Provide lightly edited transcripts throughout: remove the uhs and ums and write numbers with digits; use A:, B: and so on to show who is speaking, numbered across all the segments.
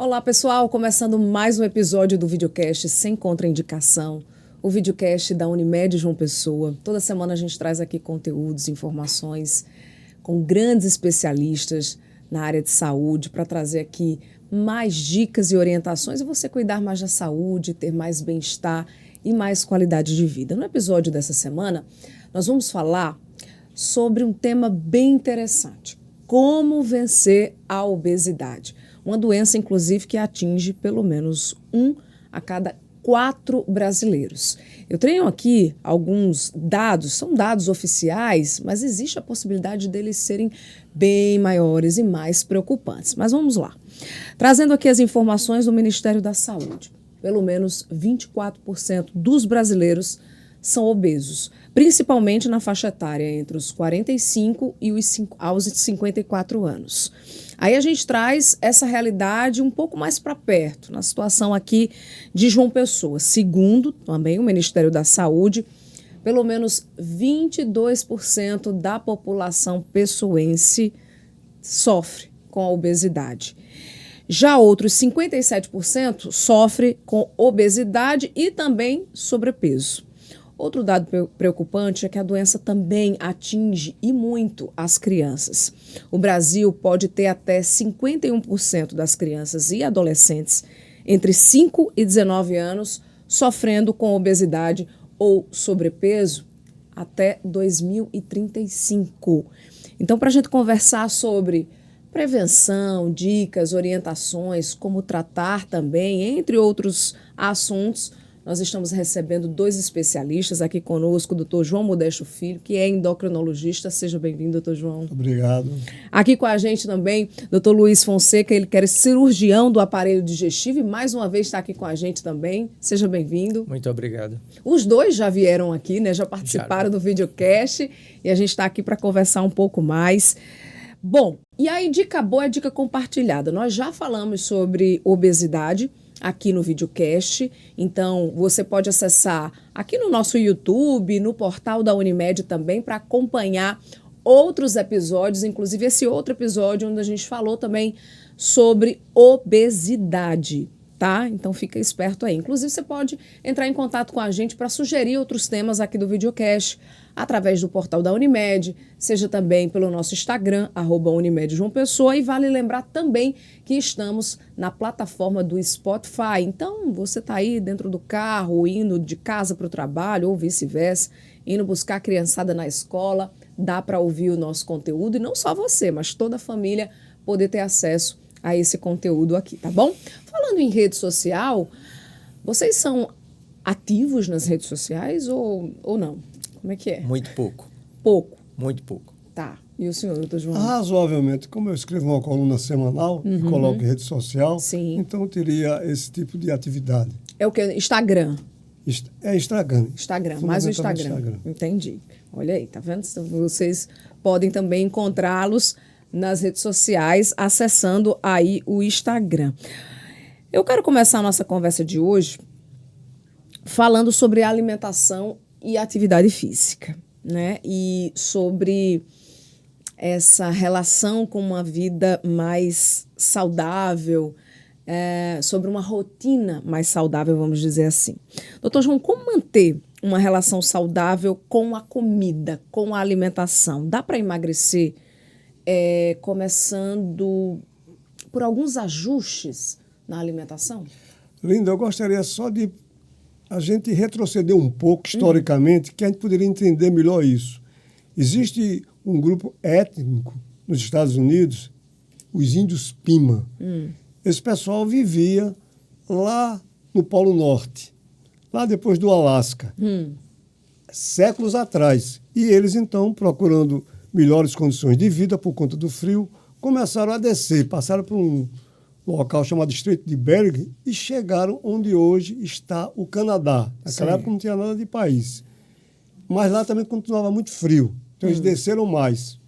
A: Olá, pessoal! Começando mais um episódio do Videocast Sem Contraindicação, o Videocast da Unimed João Pessoa. Toda semana a gente traz aqui conteúdos, informações com grandes especialistas na área de saúde para trazer aqui mais dicas e orientações e você cuidar mais da saúde, ter mais bem-estar e mais qualidade de vida. No episódio dessa semana, nós vamos falar sobre um tema bem interessante: como vencer a obesidade. Uma doença, inclusive, que atinge pelo menos 1 a cada 4 brasileiros. Eu tenho aqui alguns dados, são dados oficiais, mas existe a possibilidade deles serem bem maiores e mais preocupantes. Mas vamos lá. Trazendo aqui as informações do Ministério da Saúde. Pelo menos 24% dos brasileiros são obesos, principalmente na faixa etária entre os 45 e aos 54 anos. Aí a gente traz essa realidade um pouco mais para perto, na situação aqui de João Pessoa. Segundo também o Ministério da Saúde, pelo menos 22% da população pessoense sofre com a obesidade. Já outros 57% sofre com obesidade e também sobrepeso. Outro dado preocupante é que a doença também atinge e muito as crianças. O Brasil pode ter até 51% das crianças e adolescentes entre 5 e 19 anos sofrendo com obesidade ou sobrepeso até 2035. Então, para a gente conversar sobre prevenção, dicas, orientações, como tratar também, entre outros assuntos, nós estamos recebendo 2 especialistas aqui conosco, o Dr. João Modesto Filho, que é endocrinologista. Seja bem-vindo, Dr. João.
B: Obrigado.
A: Aqui com a gente também, Dr. Luiz Fonseca, ele que é cirurgião do aparelho digestivo e mais uma vez está aqui com a gente também. Seja bem-vindo.
C: Muito obrigado.
A: Os dois já vieram aqui, né? Já participaram do videocast e a gente está aqui para conversar um pouco mais. Bom, e aí dica boa é dica compartilhada. Nós já falamos sobre obesidade aqui no videocast, então você pode acessar aqui no nosso YouTube, no portal da Unimed também, para acompanhar outros episódios, inclusive esse outro episódio onde a gente falou também sobre obesidade, tá? Então fica esperto aí. Inclusive você pode entrar em contato com a gente para sugerir outros temas aqui do videocast através do portal da Unimed, seja também pelo nosso Instagram, @Unimed João Pessoa, e vale lembrar também que estamos na plataforma do Spotify. Então, você está aí dentro do carro, indo de casa para o trabalho, ou vice-versa, indo buscar a criançada na escola, dá para ouvir o nosso conteúdo, e não só você, mas toda a família poder ter acesso a esse conteúdo aqui, tá bom? Falando em rede social, vocês são ativos nas redes sociais ou não? Como é que é?
C: Muito pouco.
A: Pouco?
C: Muito pouco.
A: Tá. E o senhor, doutor João?
B: Razoavelmente. Como eu escrevo uma coluna semanal e coloco em rede social,
A: Sim.
B: então eu teria esse tipo de atividade.
A: É o que? Instagram?
B: É Instagram.
A: Instagram, mais o Instagram. Entendi. Olha aí, tá vendo? Vocês podem também encontrá-los nas redes sociais, acessando aí o Instagram. Eu quero começar a nossa conversa de hoje falando sobre alimentação e atividade física, né? E sobre essa relação com uma vida mais saudável, sobre uma rotina mais saudável, vamos dizer assim. Doutor João, como manter uma relação saudável com a comida, com a alimentação? Dá para emagrecer começando por alguns ajustes na alimentação?
B: Linda, eu gostaria só de a gente retroceder um pouco historicamente, que a gente poderia entender melhor isso. Existe um grupo étnico nos Estados Unidos, os índios Pima. Esse pessoal vivia lá no Polo Norte, lá depois do Alasca, séculos atrás. E eles, então, procurando melhores condições de vida por conta do frio, começaram a descer, passaram por um local chamado Estreito de Bering e chegaram onde hoje está o Canadá. Naquela época não tinha nada de país. Mas lá também continuava muito frio. Então eles desceram mais.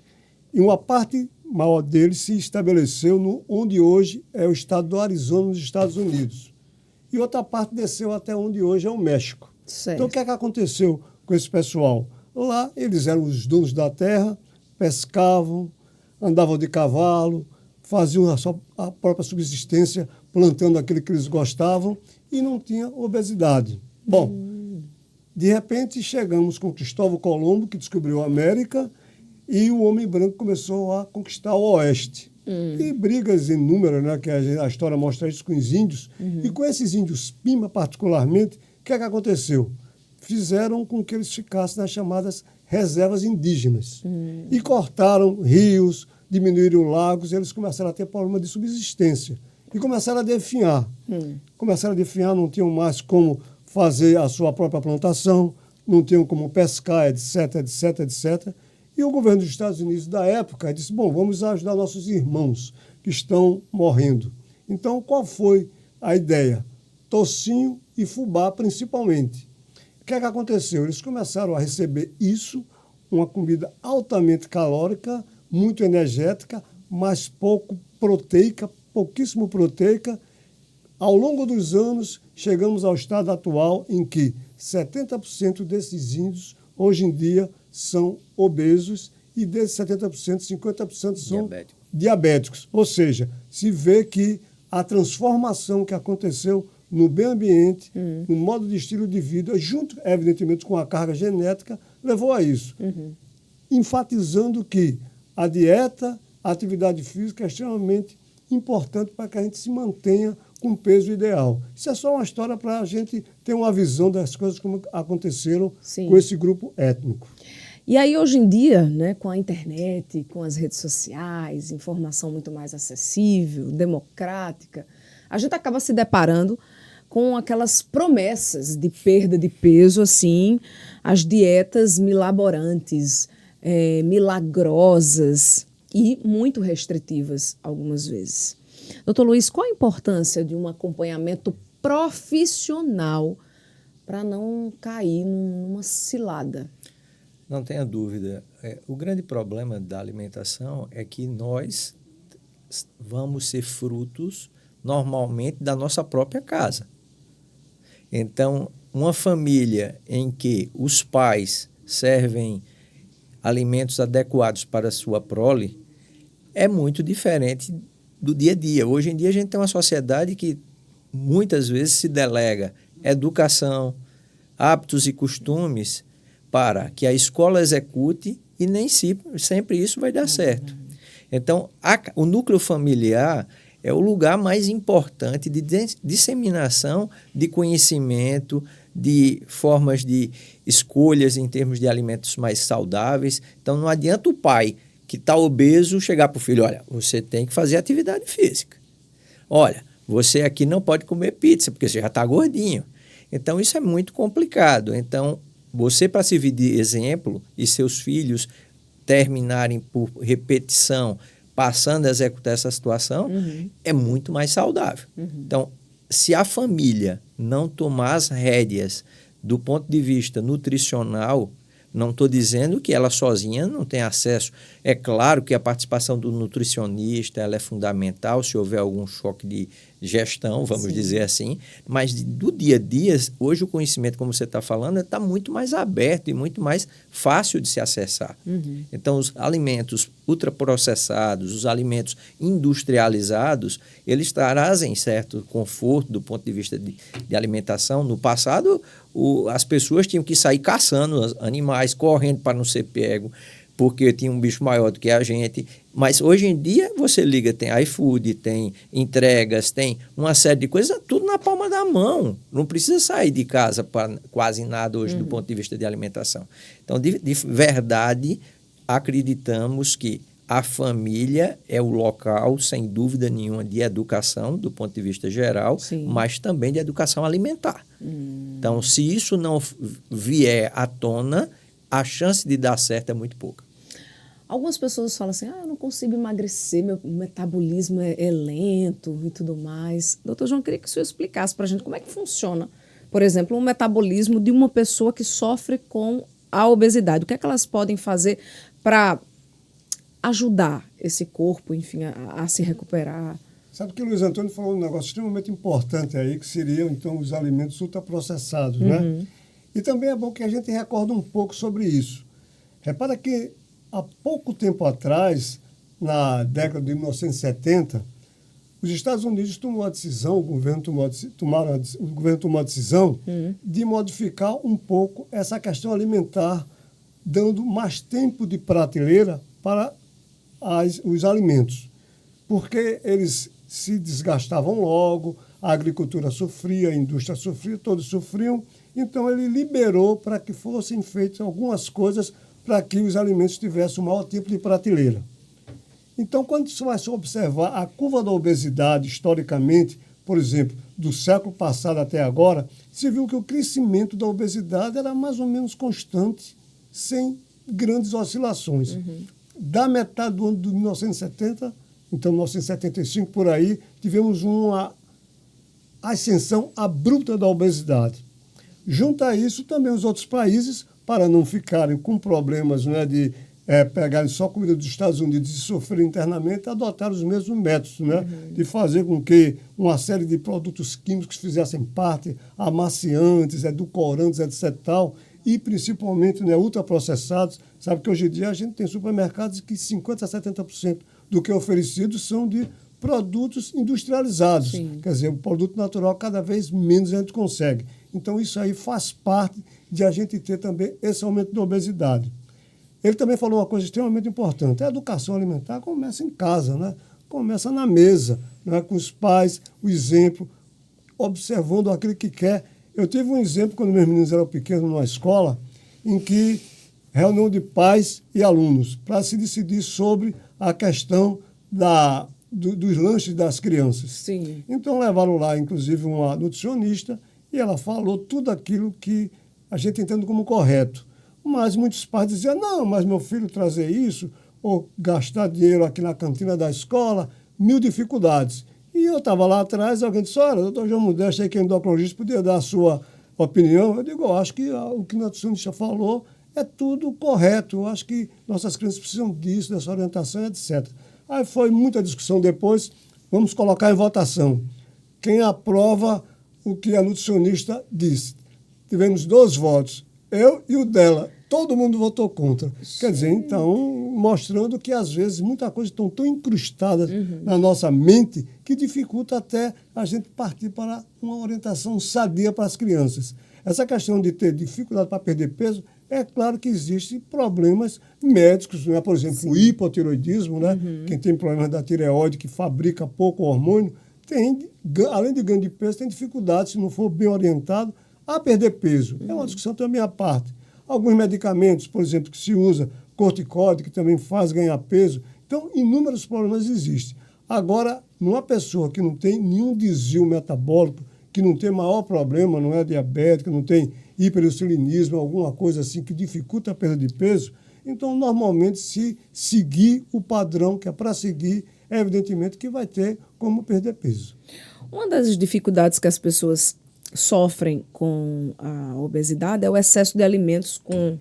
B: E uma parte maior deles se estabeleceu onde hoje é o estado do Arizona, nos Estados Unidos. E outra parte desceu até onde hoje é o México.
A: Certo.
B: Então o que é que aconteceu com esse pessoal? Lá eles eram os donos da terra, pescavam, andavam de cavalo, faziam a própria subsistência plantando aquilo que eles gostavam e não tinha obesidade. Bom, de repente chegamos com Cristóvão Colombo, que descobriu a América, e o homem branco começou a conquistar o Oeste. E brigas inúmeras, né, que a história mostra isso com os índios. E com esses índios Pima, particularmente, o que é que aconteceu? Fizeram com que eles ficassem nas chamadas reservas indígenas. E cortaram rios, diminuíram lagos, e eles começaram a ter problema de subsistência. E começaram a definhar. Começaram a definhar, não tinham mais como fazer a sua própria plantação, não tinham como pescar, etc, etc, etc. E o governo dos Estados Unidos da época disse, bom, vamos ajudar nossos irmãos que estão morrendo. Então, qual foi a ideia? Tocinho e fubá, principalmente. O que é que aconteceu? Eles começaram a receber isso, uma comida altamente calórica, muito energética, mas pouco proteica, pouquíssimo proteica. Ao longo dos anos, chegamos ao estado atual em que 70% desses índios, hoje em dia, são obesos e desses 70%, 50% são diabéticos. Ou seja, se vê que a transformação que aconteceu no meio ambiente, no modo de estilo de vida, junto, evidentemente, com a carga genética, levou a isso. Enfatizando que a dieta, a atividade física é extremamente importante para que a gente se mantenha com o peso ideal. Isso é só uma história para a gente ter uma visão das coisas como aconteceram com esse grupo étnico.
A: E aí, hoje em dia, né, com a internet, com as redes sociais, informação muito mais acessível, democrática, a gente acaba se deparando com aquelas promessas de perda de peso, assim, as dietas milaborantes, milagrosas e muito restritivas algumas vezes. Doutor Luiz, qual a importância de um acompanhamento profissional para não cair numa cilada?
C: Não tenha dúvida. O grande problema da alimentação é que nós vamos ser frutos, normalmente, da nossa própria casa. Então, uma família em que os pais servem alimentos adequados para a sua prole é muito diferente do dia a dia. Hoje em dia, a gente tem uma sociedade que muitas vezes se delega educação, hábitos e costumes para que a escola execute e nem sempre isso vai dar certo. Então, o núcleo familiar é o lugar mais importante de disseminação de conhecimento, de formas de escolhas em termos de alimentos mais saudáveis. Então, não adianta o pai que está obeso chegar para o filho, olha, você tem que fazer atividade física. Olha, você aqui não pode comer pizza, porque você já está gordinho. Então, isso é muito complicado. Então, você, para servir de exemplo e seus filhos terminarem por repetição, passando a executar essa situação, é muito mais saudável. Então, se a família não tomar as rédeas do ponto de vista nutricional, não estou dizendo que ela sozinha não tem acesso. É claro que a participação do nutricionista ela é fundamental se houver algum choque de gestão, vamos dizer assim, mas do dia a dia, hoje o conhecimento, como você está falando, está muito mais aberto e muito mais fácil de se acessar. Então, os alimentos ultraprocessados, os alimentos industrializados, eles trazem certo conforto do ponto de vista de alimentação. No passado, as pessoas tinham que sair caçando os animais, correndo para não ser pego, porque tinha um bicho maior do que a gente. Mas hoje em dia você liga, tem iFood, tem entregas, tem uma série de coisas, tudo na palma da mão. Não precisa sair de casa para quase nada hoje do ponto de vista de alimentação. Então, de verdade, acreditamos que a família é o local, sem dúvida nenhuma, de educação, do ponto de vista geral, mas também de educação alimentar. Então, se isso não vier à tona, a chance de dar certo é muito pouca.
A: Algumas pessoas falam assim, eu não consigo emagrecer, meu metabolismo é lento e tudo mais. Doutor João, eu queria que o senhor explicasse para a gente como é que funciona, por exemplo, o metabolismo de uma pessoa que sofre com a obesidade. O que é que elas podem fazer para ajudar esse corpo, enfim, a se recuperar?
B: Sabe que o Luiz Antônio falou um negócio extremamente importante aí, que seriam, então, os alimentos ultraprocessados, né? E também é bom que a gente recorde um pouco sobre isso. Repara que, há pouco tempo atrás, na década de 1970, Os Estados Unidos tomou a decisão, o governo tomou a decisão de modificar um pouco essa questão alimentar, dando mais tempo de prateleira para os alimentos, porque eles se desgastavam logo, a agricultura sofria, a indústria sofria, todos sofriam, então ele liberou para que fossem feitas algumas coisas para que os alimentos tivessem o maior tempo de prateleira. Então, quando você vai observar a curva da obesidade, historicamente, por exemplo, do século passado até agora, se viu que o crescimento da obesidade era mais ou menos constante, sem grandes oscilações. Da metade do ano de 1970, então 1975, por aí, tivemos uma ascensão abrupta da obesidade. Junto a isso, também os outros países, para não ficarem com problemas, né, de pegarem só comida dos Estados Unidos e sofrerem internamente, adotaram os mesmos métodos, né? De fazer com que uma série de produtos químicos fizessem parte, amaciantes, edulcorantes, etc. Tal, e principalmente, né, ultraprocessados. Sabe que hoje em dia a gente tem supermercados que 50% a 70% do que é oferecido são de produtos industrializados.
A: Sim.
B: Quer dizer, o produto natural cada vez menos a gente consegue. Então isso aí faz parte de a gente ter também esse aumento da obesidade. Ele também falou uma coisa extremamente importante. A educação alimentar começa em casa, né? Começa na mesa, né? Com os pais, o exemplo, observando aquilo que quer. Eu tive um exemplo quando meus meninos eram pequenos numa escola, em que reunião de pais e alunos para se decidir sobre a questão dos lanches das crianças.
A: Sim.
B: Então levaram lá, inclusive, uma nutricionista e ela falou tudo aquilo que a gente entende como correto. Mas muitos pais diziam, não, mas meu filho trazer isso, ou gastar dinheiro aqui na cantina da escola, 1000 dificuldades. E eu estava lá atrás, alguém disse, olha, doutor João Modeste, aí que é endocrinologista, podia dar a sua opinião. Eu digo, eu acho que o que o nutricionista falou é tudo correto. Eu acho que nossas crianças precisam disso, dessa orientação, etc. Aí foi muita discussão depois, vamos colocar em votação. Quem aprova o que a nutricionista disse? Tivemos 2 votos, eu e o dela. Todo mundo votou contra. Sim. Quer dizer, então, mostrando que, às vezes, muita coisa estão tão incrustadas na nossa mente que dificulta até a gente partir para uma orientação sadia para as crianças. Essa questão de ter dificuldade para perder peso, é claro que existem problemas médicos, né? Por exemplo, sim, o hipotiroidismo, né? Quem tem problemas da tireoide, que fabrica pouco hormônio, tem, além de ganho de peso, tem dificuldade, se não for bem orientado, a perder peso. É uma discussão também à parte. Alguns medicamentos, por exemplo, que se usa, corticóide, que também faz ganhar peso. Então, inúmeros problemas existem. Agora, numa pessoa que não tem nenhum desvio metabólico, que não tem maior problema, não é diabética, não tem hiperinsulinismo, alguma coisa assim que dificulta a perda de peso, então, normalmente, se seguir o padrão que é para seguir, é evidentemente que vai ter como perder peso.
A: Uma das dificuldades que as pessoas sofrem com a obesidade é o excesso de alimentos com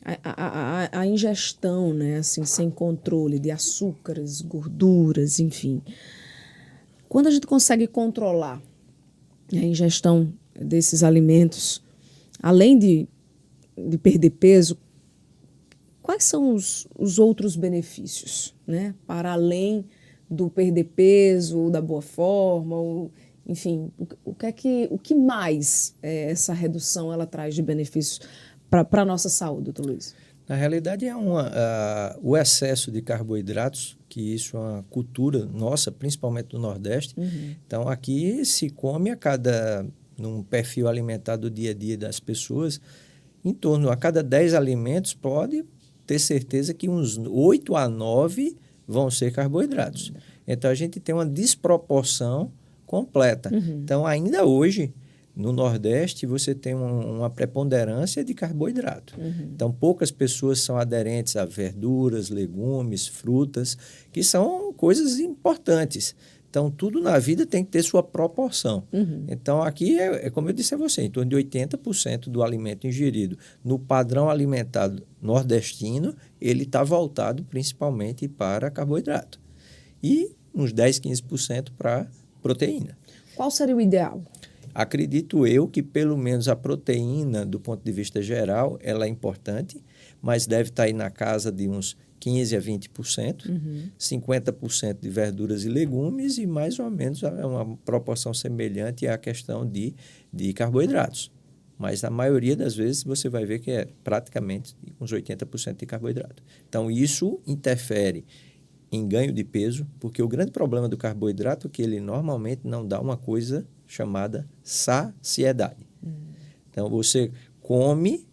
A: a ingestão, né, assim, sem controle de açúcares, gorduras, enfim. Quando a gente consegue controlar a ingestão desses alimentos, além de perder peso, quais são os outros benefícios, né, para além do perder peso, ou da boa forma, ou enfim, o que mais essa redução ela traz de benefícios para a nossa saúde, doutor Luiz?
C: Na realidade, o excesso de carboidratos, que isso é uma cultura nossa, principalmente do Nordeste. Então, aqui se come num perfil alimentar do dia a dia das pessoas, em torno a cada 10 alimentos, pode ter certeza que uns 8 a 9 vão ser carboidratos. Então, a gente tem uma desproporção completa. Então, ainda hoje, no Nordeste, você tem uma preponderância de carboidrato. Então, poucas pessoas são aderentes a verduras, legumes, frutas, que são coisas importantes. Então, tudo na vida tem que ter sua proporção. Então, aqui é como eu disse a você, em torno de 80% do alimento ingerido no padrão alimentar nordestino, ele está voltado principalmente para carboidrato. E uns 10, 15% para proteína.
A: Qual seria o ideal?
C: Acredito eu que pelo menos a proteína, do ponto de vista geral, ela é importante, mas deve estar aí na casa de uns 15% a 20%, 50% de verduras e legumes e mais ou menos uma proporção semelhante à questão de carboidratos. Mas a maioria das vezes você vai ver que é praticamente uns 80% de carboidrato. Então, isso interfere em ganho de peso, porque o grande problema do carboidrato é que ele normalmente não dá uma coisa chamada saciedade. Então, você come,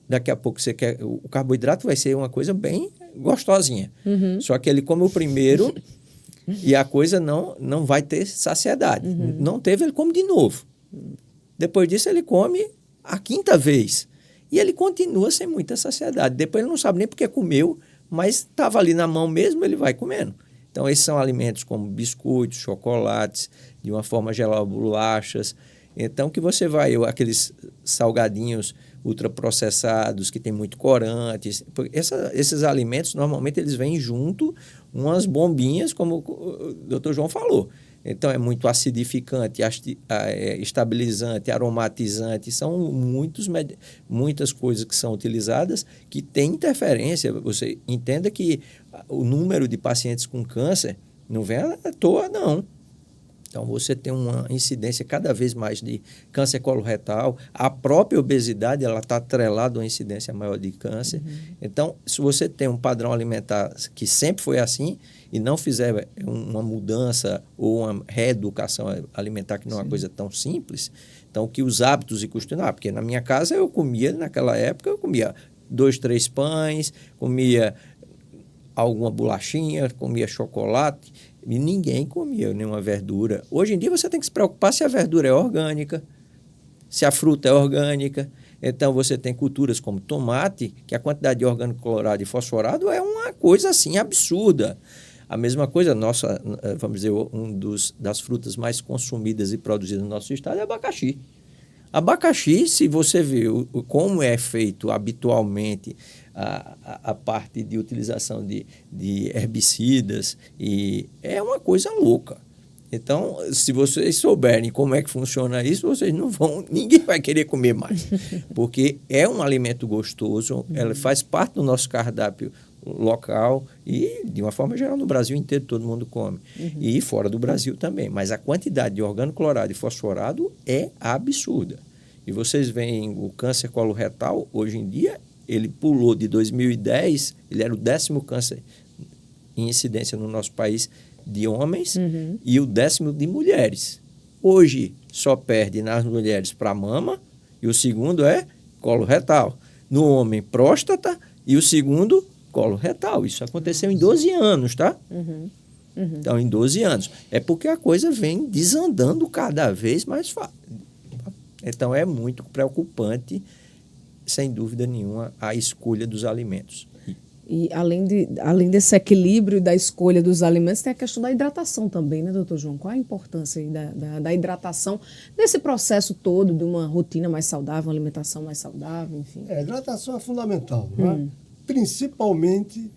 C: daqui a pouco você quer... O carboidrato vai ser uma coisa bem gostosinha. Só que ele come o primeiro e a coisa não vai ter saciedade. Não teve, ele come de novo. Depois disso, ele come a 5ª vez. E ele continua sem muita saciedade. Depois, ele não sabe nem porque comeu, mas estava ali na mão mesmo, ele vai comendo. Então, esses são alimentos como biscoitos, chocolates, de uma forma geral, bolachas. Então, que você vai... Aqueles salgadinhos ultraprocessados, que tem muito corantes. Esses alimentos, normalmente, eles vêm junto umas bombinhas, como o Dr. João falou. Então, é muito acidificante, estabilizante, aromatizante. São muitas coisas que são utilizadas que têm interferência. Você entenda que o número de pacientes com câncer não vem à toa, não. Então, você tem uma incidência cada vez mais de câncer coloretal. A própria obesidade está atrelada a uma incidência maior de câncer. Então, se você tem um padrão alimentar que sempre foi assim e não fizer uma mudança ou uma reeducação alimentar, que não é uma coisa tão simples, então, que os hábitos e costumes... porque na minha casa naquela época, eu comia 2, 3 pães, comia alguma bolachinha, comia chocolate... E ninguém comia nenhuma verdura. Hoje em dia você tem que se preocupar se a verdura é orgânica, se a fruta é orgânica. Então você tem culturas como tomate, que a quantidade de orgânico clorado e fosforado é uma coisa assim absurda. A mesma coisa, vamos dizer, das frutas mais consumidas e produzidas no nosso estado é abacaxi. Abacaxi, se você vê como é feito habitualmente a parte de utilização de herbicidas, e é uma coisa louca. Então, se vocês souberem como é que funciona isso, vocês ninguém vai querer comer mais, porque é um alimento gostoso, ela faz parte do nosso cardápio local e, de uma forma geral, no Brasil inteiro todo mundo come. E fora do Brasil também. Mas a quantidade de orgânico clorado e fosforado é absurda. E vocês veem o câncer coloretal, hoje em dia, ele pulou de 2010, ele era o 10º câncer em incidência no nosso país de homens e o 10º de mulheres. Hoje, só perde nas mulheres para mama e o segundo é coloretal. No homem, próstata e o segundo, coloretal. Isso aconteceu em 12 anos, tá? Então, em 12 anos. É porque a coisa vem desandando cada vez mais fácil. Então, é muito preocupante, sem dúvida nenhuma, a escolha dos alimentos.
A: E além desse equilíbrio da escolha dos alimentos, tem a questão da hidratação também, né, doutor João? Qual a importância aí da hidratação nesse processo todo de uma rotina mais saudável, uma alimentação mais saudável, enfim?
B: A hidratação é fundamental, não é? Principalmente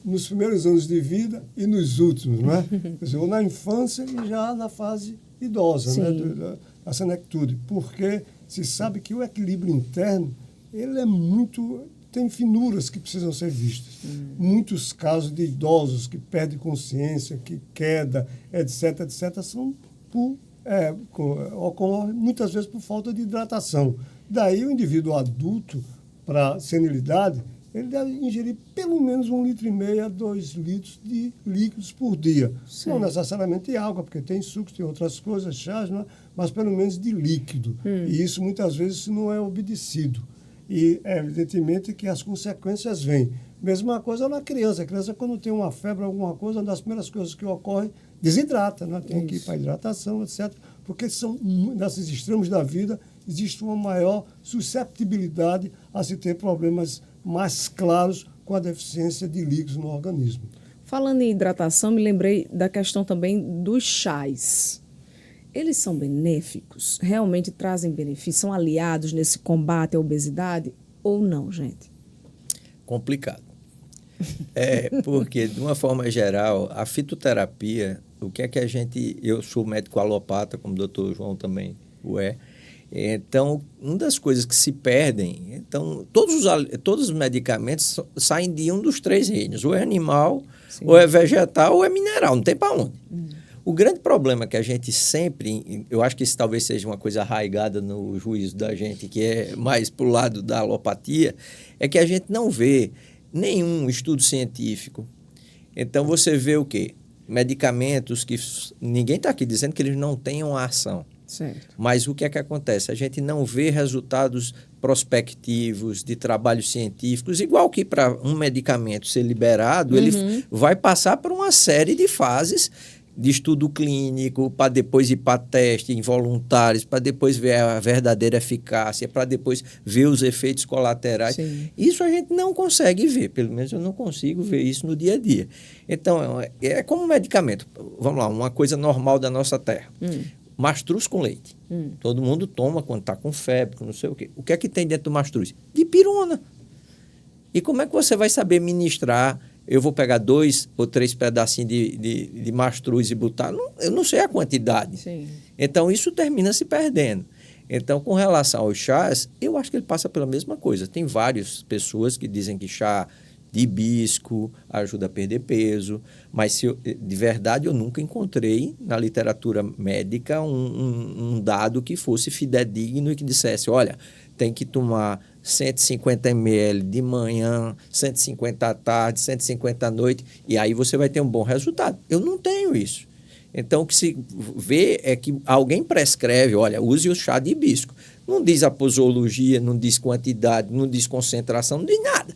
B: nos primeiros anos de vida e nos últimos, não é? Quer dizer, ou na infância e já na fase idosa, né? A senectude, porque se sabe que o equilíbrio interno, ele é muito... tem finuras que precisam ser vistas. Muitos casos de idosos que perdem consciência, que queda, etc., são ocorrem muitas vezes por falta de hidratação. Daí o indivíduo adulto, para senilidade, ele deve ingerir pelo menos 1,5 litro a 2 litros de líquidos por dia. Sim. Não necessariamente água, porque tem sucos, tem outras coisas, chás, não é? Mas pelo menos de líquido. E isso muitas vezes não é obedecido. E é evidentemente que as consequências vêm. Mesma coisa na criança. A criança, quando tem uma febre, alguma coisa, uma das primeiras coisas que ocorre, desidrata, né? Tem que ir para a hidratação, etc. Porque nesses extremos da vida, existe uma maior susceptibilidade a se ter problemas mais claros com a deficiência de líquidos no organismo.
A: Falando em hidratação, me lembrei da questão também dos chás. Eles são benéficos? Realmente trazem benefícios? São aliados nesse combate à obesidade ou não, gente?
C: Complicado. Porque, de uma forma geral, a fitoterapia, o que é que eu sou médico alopata, como o doutor João também o é, Então, uma das coisas que se perdem, então, todos os medicamentos saem de um dos 3 reinos, ou é animal,
A: Sim.
C: ou é vegetal, ou é mineral, não tem para onde. O grande problema que a gente sempre, eu acho que isso talvez seja uma coisa arraigada no juízo da gente, que é mais para o lado da alopatia, é que a gente não vê nenhum estudo científico. Então, você vê o quê? Medicamentos que ninguém está aqui dizendo que eles não tenham ação.
A: Certo.
C: Mas o que é que acontece? A gente não vê resultados prospectivos de trabalhos científicos, igual que para um medicamento ser liberado, ele vai passar por uma série de fases de estudo clínico, para depois ir para teste em voluntários, para depois ver a verdadeira eficácia, para depois ver os efeitos colaterais.
A: Sim.
C: Isso a gente não consegue ver, pelo menos eu não consigo ver isso no dia a dia. Então, é como um medicamento. Vamos lá, uma coisa normal da nossa terra. Mastruz com leite. Todo mundo toma quando está com febre, com não sei o quê. O que é que tem dentro do mastruz? Dipirona. E como é que você vai saber ministrar? Eu vou pegar 2 ou 3 pedacinhos de mastruz e botar? Eu não sei a quantidade.
A: Sim.
C: Então, isso termina se perdendo. Então, com relação aos chás, eu acho que ele passa pela mesma coisa. Tem várias pessoas que dizem que chá de hibisco ajuda a perder peso, mas de verdade eu nunca encontrei na literatura médica um dado que fosse fidedigno e que dissesse, olha, tem que tomar 150 ml de manhã, 150 à tarde, 150 à noite, e aí você vai ter um bom resultado. Eu não tenho isso. Então, o que se vê é que alguém prescreve, olha, use o chá de hibisco. Não diz a posologia, não diz quantidade, não diz concentração, não diz nada.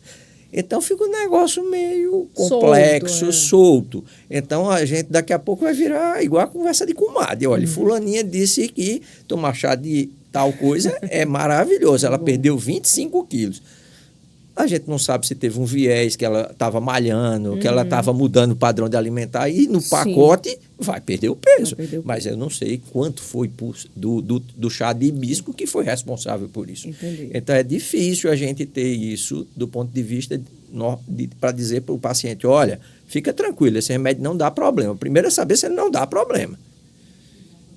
C: Então, fica um negócio meio complexo, solto. Então, a gente daqui a pouco vai virar igual a conversa de comadre. Olha, fulaninha disse que tomar chá de tal coisa é maravilhoso. Ela perdeu 25 quilos. A gente não sabe se teve um viés, que ela estava malhando, que ela estava mudando o padrão de alimentar, e no pacote vai perder o peso. Mas eu não sei quanto foi do chá de hibisco que foi responsável por isso.
A: Entendi.
C: Então é difícil a gente ter isso do ponto de vista para dizer para o paciente, olha, fica tranquilo, esse remédio não dá problema. Primeiro é saber se ele não dá problema.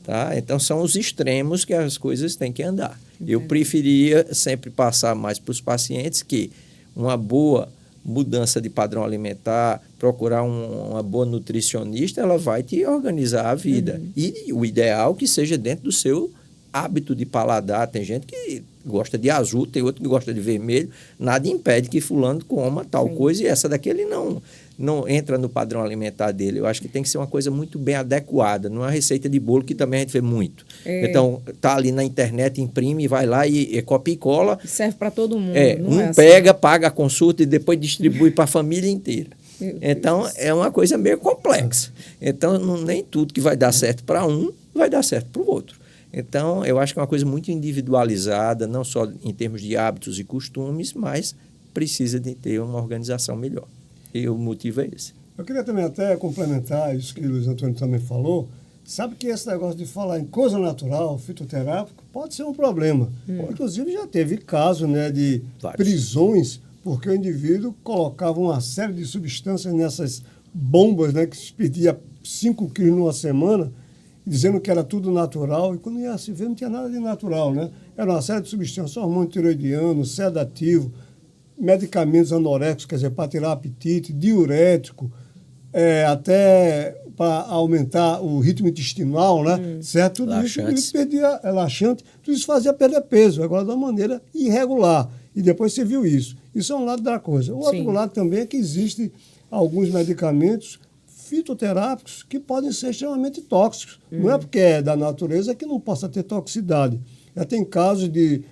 C: Tá? Então são os extremos que as coisas têm que andar. Entendi. Eu preferia sempre passar mais para os pacientes que uma boa mudança de padrão alimentar, procurar uma boa nutricionista, ela vai te organizar a vida. E o ideal que seja dentro do seu hábito de paladar. Tem gente que gosta de azul, tem outro que gosta de vermelho. Nada impede que fulano coma tal coisa e essa daqui ele não entra no padrão alimentar dele. Eu acho que tem que ser uma coisa muito bem adequada, não é uma receita de bolo que também a gente vê muito. Então, tá ali na internet, imprime, vai lá e copia e cola.
A: Serve para todo mundo.
C: Um pega, paga a consulta e depois distribui para a família inteira. Então, é uma coisa meio complexa. Então, nem tudo que vai dar certo para um vai dar certo para o outro. Então, eu acho que é uma coisa muito individualizada, não só em termos de hábitos e costumes, mas precisa de ter uma organização melhor. E o motivo é esse.
B: Eu queria também até complementar isso que o Luiz Antônio também falou. Sabe que esse negócio de falar em coisa natural, fitoterápico, pode ser um problema. Inclusive, já teve caso, né, de prisões, porque o indivíduo colocava uma série de substâncias nessas bombas, né, que se pedia 5 quilos numa semana, dizendo que era tudo natural, e quando ia se ver, não tinha nada de natural, né? Era uma série de substâncias, hormônio tiroidiano, sedativo, medicamentos anoréxicos, quer dizer, para tirar apetite, diurético, até para aumentar o ritmo intestinal, né? Certo? Tudo isso perdia, laxante, tudo isso fazia perder peso, agora de uma maneira irregular. E depois você viu isso. Isso é um lado da coisa. O outro lado também é que existem alguns medicamentos fitoterápicos que podem ser extremamente tóxicos. Não é porque é da natureza que não possa ter toxicidade. Já tem casos de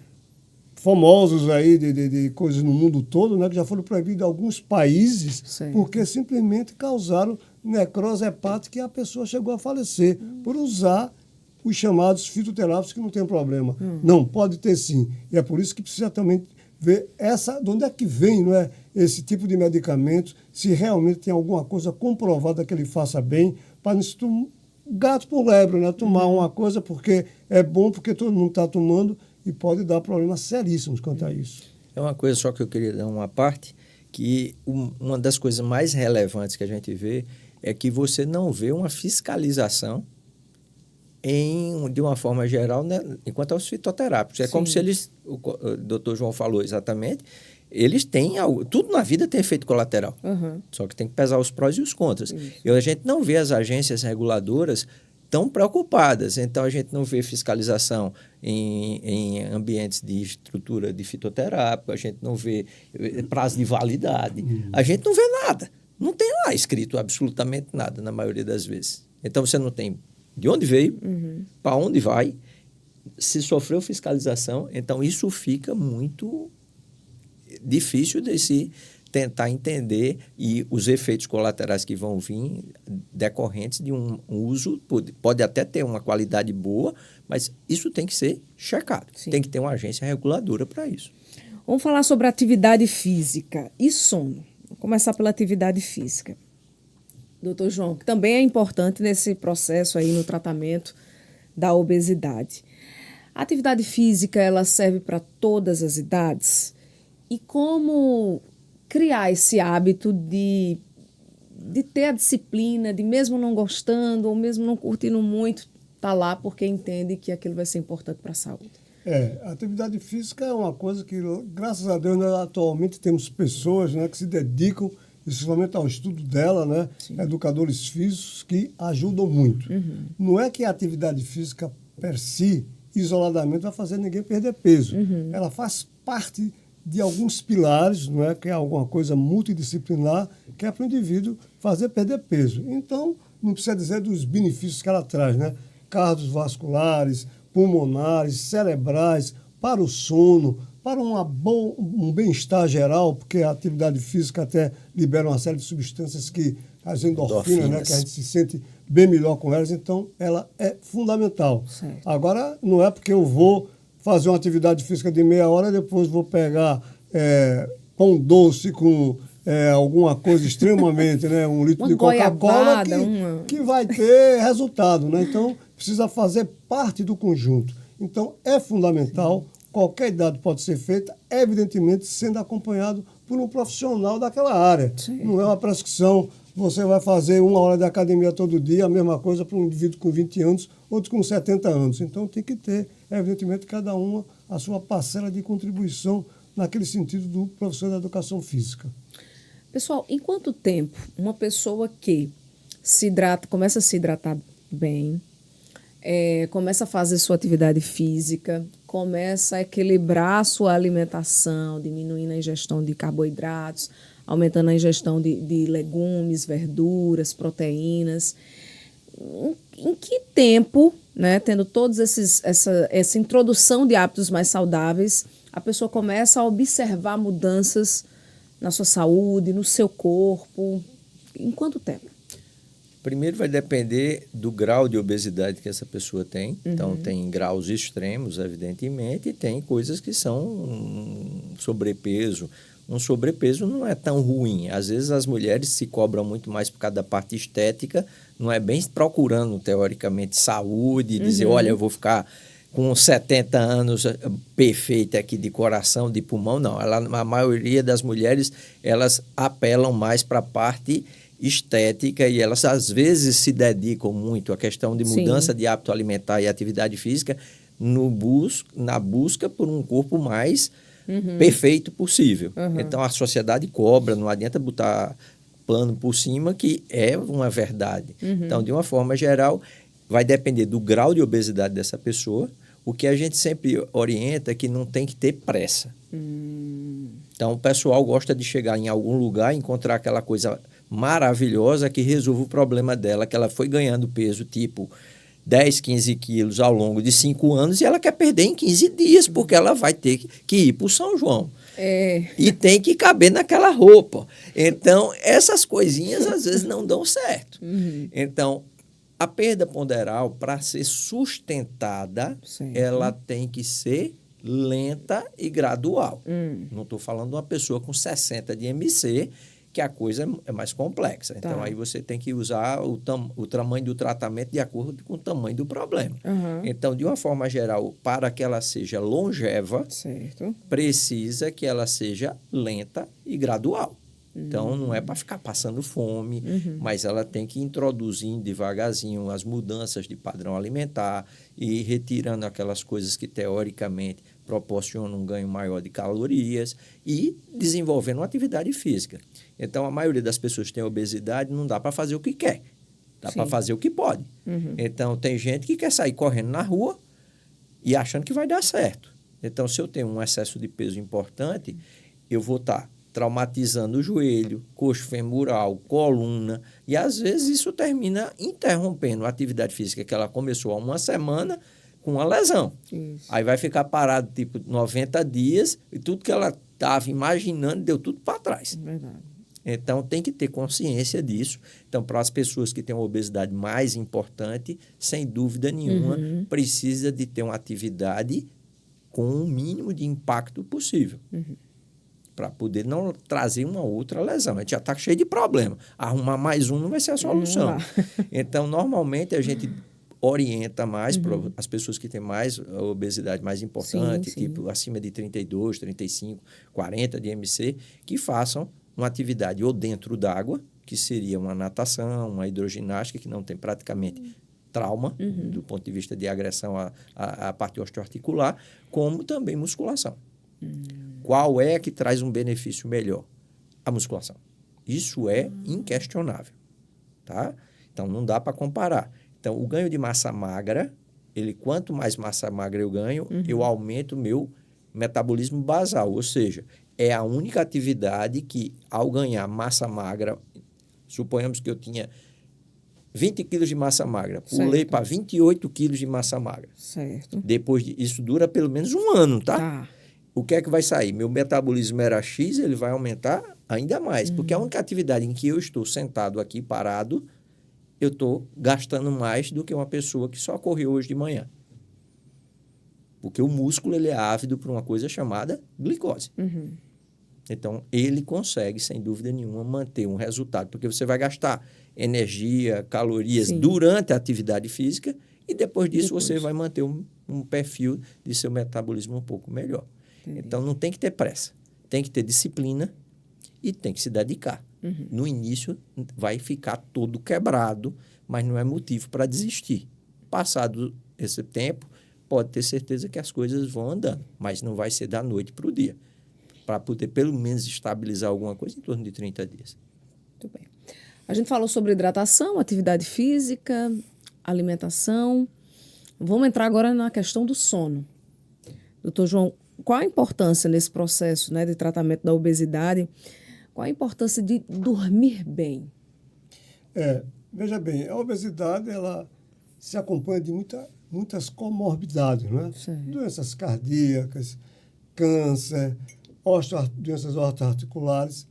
B: famosos aí, de coisas no mundo todo, né, que já foram proibidos em alguns países porque simplesmente causaram necrose hepática e a pessoa chegou a falecer por usar os chamados fitoterápicos que não tem problema. Não, pode ter sim. E é por isso que precisa também ver de onde é que vem, não é, esse tipo de medicamento, se realmente tem alguma coisa comprovada que ele faça bem, para não se gato por lebre, né? Tomar uma coisa porque é bom, porque todo mundo está tomando e pode dar problemas seríssimos quanto a isso.
C: É uma coisa só que eu queria dar uma parte, que uma das coisas mais relevantes que a gente vê é que você não vê uma fiscalização de uma forma geral, né, enquanto aos fitoterápicos. É
A: Sim.
C: como se eles, o doutor João falou exatamente, eles têm algo, tudo na vida tem efeito colateral, só que tem que pesar os prós e os contras. E a gente não vê as agências reguladoras tão preocupadas, então a gente não vê fiscalização em ambientes de estrutura de fitoterápico, a gente não vê prazo de validade, a gente não vê nada, não tem lá escrito absolutamente nada na maioria das vezes. Então você não tem de onde veio, para onde vai, se sofreu fiscalização, então isso fica muito difícil de se tentar entender e os efeitos colaterais que vão vir decorrentes de um uso, pode até ter uma qualidade boa, mas isso tem que ser checado. Sim. Tem que ter uma agência reguladora para isso.
A: Vamos falar sobre atividade física e sono. Vou começar pela atividade física. Doutor João, que também é importante nesse processo aí no tratamento da obesidade. A atividade física, ela serve para todas as idades? E como criar esse hábito de ter a disciplina, de mesmo não gostando ou mesmo não curtindo muito, tá lá porque entende que aquilo vai ser importante para a saúde?
B: A atividade física é uma coisa que, graças a Deus, nós atualmente temos pessoas, né, que se dedicam exclusivamente ao estudo dela, né? Educadores físicos que ajudam muito. Não é que a atividade física per si, isoladamente, vai fazer ninguém perder peso. Ela faz parte de alguns pilares, não é? Que é alguma coisa multidisciplinar, que é para o indivíduo fazer perder peso. Então, não precisa dizer dos benefícios que ela traz, né? Cardiovasculares, pulmonares, cerebrais, para o sono, para um bem-estar geral, porque a atividade física até libera uma série de substâncias que, as endorfinas, né, que a gente se sente bem melhor com elas, então ela é fundamental.
A: Certo.
B: Agora, não é porque eu vou fazer uma atividade física de meia hora, depois vou pegar pão doce com alguma coisa extremamente, né, um litro
A: uma
B: de Coca-Cola que vai ter resultado, né? Então, precisa fazer parte do conjunto. Então, é fundamental. Qualquer idade pode ser feita, evidentemente sendo acompanhado por um profissional daquela área. Sim. Não é uma prescrição, você vai fazer 1 hora de academia todo dia, a mesma coisa para um indivíduo com 20 anos, outro com 70 anos. Então tem que ter, evidentemente, cada uma a sua parcela de contribuição naquele sentido do professor da educação física.
A: Pessoal, em quanto tempo uma pessoa que começa a se hidratar bem, começa a fazer sua atividade física, começa a equilibrar a sua alimentação, diminuindo a ingestão de carboidratos, aumentando a ingestão de legumes, verduras, proteínas. Em que tempo, né, tendo todos essa introdução de hábitos mais saudáveis, a pessoa começa a observar mudanças na sua saúde, no seu corpo? Em quanto tempo?
C: Primeiro vai depender do grau de obesidade que essa pessoa tem. Então, tem graus extremos, evidentemente, e tem coisas que são sobrepeso. Um sobrepeso não é tão ruim. Às vezes as mulheres se cobram muito mais por causa da parte estética, não é bem procurando, teoricamente, saúde, dizer, olha, eu vou ficar com 70 anos perfeita aqui de coração, de pulmão. Não, a maioria das mulheres, elas apelam mais para a parte estética e elas às vezes se dedicam muito à questão de mudança de hábito alimentar e atividade física na busca por um corpo mais perfeito possível. Então a sociedade cobra, não adianta botar pano por cima, que é uma verdade. Então, de uma forma geral, vai depender do grau de obesidade dessa pessoa. O que a gente sempre orienta é que não tem que ter pressa. Então, o pessoal gosta de chegar em algum lugar e encontrar aquela coisa maravilhosa que resolve o problema dela, que ela foi ganhando peso, tipo 10, 15 quilos ao longo de 5 anos e ela quer perder em 15 dias, porque ela vai ter que ir para o São João. E tem que caber naquela roupa. Então, essas coisinhas às vezes não dão certo. Então, a perda ponderal, para ser sustentada, ela tem que ser lenta e gradual. Não estou falando de uma pessoa com 60 de MC, que a coisa é mais complexa. Então, aí você tem que usar o tamanho do tratamento de acordo com o tamanho do problema. Então, de uma forma geral, para que ela seja longeva, precisa que ela seja lenta e gradual. Então, não é para ficar passando fome, mas ela tem que ir introduzindo devagarzinho as mudanças de padrão alimentar e ir retirando aquelas coisas que, teoricamente, proporcionam um ganho maior de calorias e desenvolvendo uma atividade física. Então, a maioria das pessoas que tem obesidade não dá para fazer o que quer, dá para fazer o que pode. Então, tem gente que quer sair correndo na rua e achando que vai dar certo. Então, se eu tenho um excesso de peso importante, eu vou estar traumatizando o joelho, coxo femoral, coluna, e às vezes isso termina interrompendo a atividade física que ela começou há uma semana com uma lesão.
A: Isso.
C: Aí vai ficar parado tipo 90 dias e tudo que ela estava imaginando deu tudo para trás.
A: Verdade.
C: Então, tem que ter consciência disso. Então, para as pessoas que têm uma obesidade mais importante, sem dúvida nenhuma, precisa de ter uma atividade com o mínimo de impacto possível. Para poder não trazer uma outra lesão. A gente já está cheio de problema. Arrumar mais um não vai ser a solução. Então, normalmente, a gente orienta mais para as pessoas que têm mais a obesidade mais importante, tipo acima de 32, 35, 40 de MC, que façam uma atividade ou dentro d'água, que seria uma natação, uma hidroginástica, que não tem praticamente trauma, do ponto de vista de agressão à parte osteoarticular, como também musculação. Qual é que traz um benefício melhor? A musculação. Isso é inquestionável. Tá? Então, não dá para comparar. Então, o ganho de massa magra, quanto mais massa magra eu ganho, eu aumento o meu metabolismo basal, ou seja, é a única atividade que, ao ganhar massa magra, suponhamos que eu tinha 20 quilos de massa magra, pulei para 28 quilos de massa magra.
A: Certo.
C: Depois isso dura pelo menos um ano, tá? O que é que vai sair? Meu metabolismo era X, ele vai aumentar ainda mais, porque a única atividade em que eu estou sentado aqui parado, eu estou gastando mais do que uma pessoa que só correu hoje de manhã. Porque o músculo ele é ávido por uma coisa chamada glicose. Então, ele consegue, sem dúvida nenhuma, manter um resultado, porque você vai gastar energia, calorias durante a atividade física e depois disso você vai manter um perfil de seu metabolismo um pouco melhor. Então, não tem que ter pressa. Tem que ter disciplina e tem que se dedicar. No início, vai ficar todo quebrado, mas não é motivo para desistir. Passado esse tempo, pode ter certeza que as coisas vão andando, mas não vai ser da noite para o dia. Para poder, pelo menos, estabilizar alguma coisa em torno de 30 dias.
A: Muito bem. A gente falou sobre hidratação, atividade física, alimentação. Vamos entrar agora na questão do sono. Doutor João, qual a importância nesse processo, né, de tratamento da obesidade? Qual a importância de dormir bem?
B: Veja bem, a obesidade ela se acompanha de muitas comorbidades, né? Doenças cardíacas, câncer, doenças osteoarticulares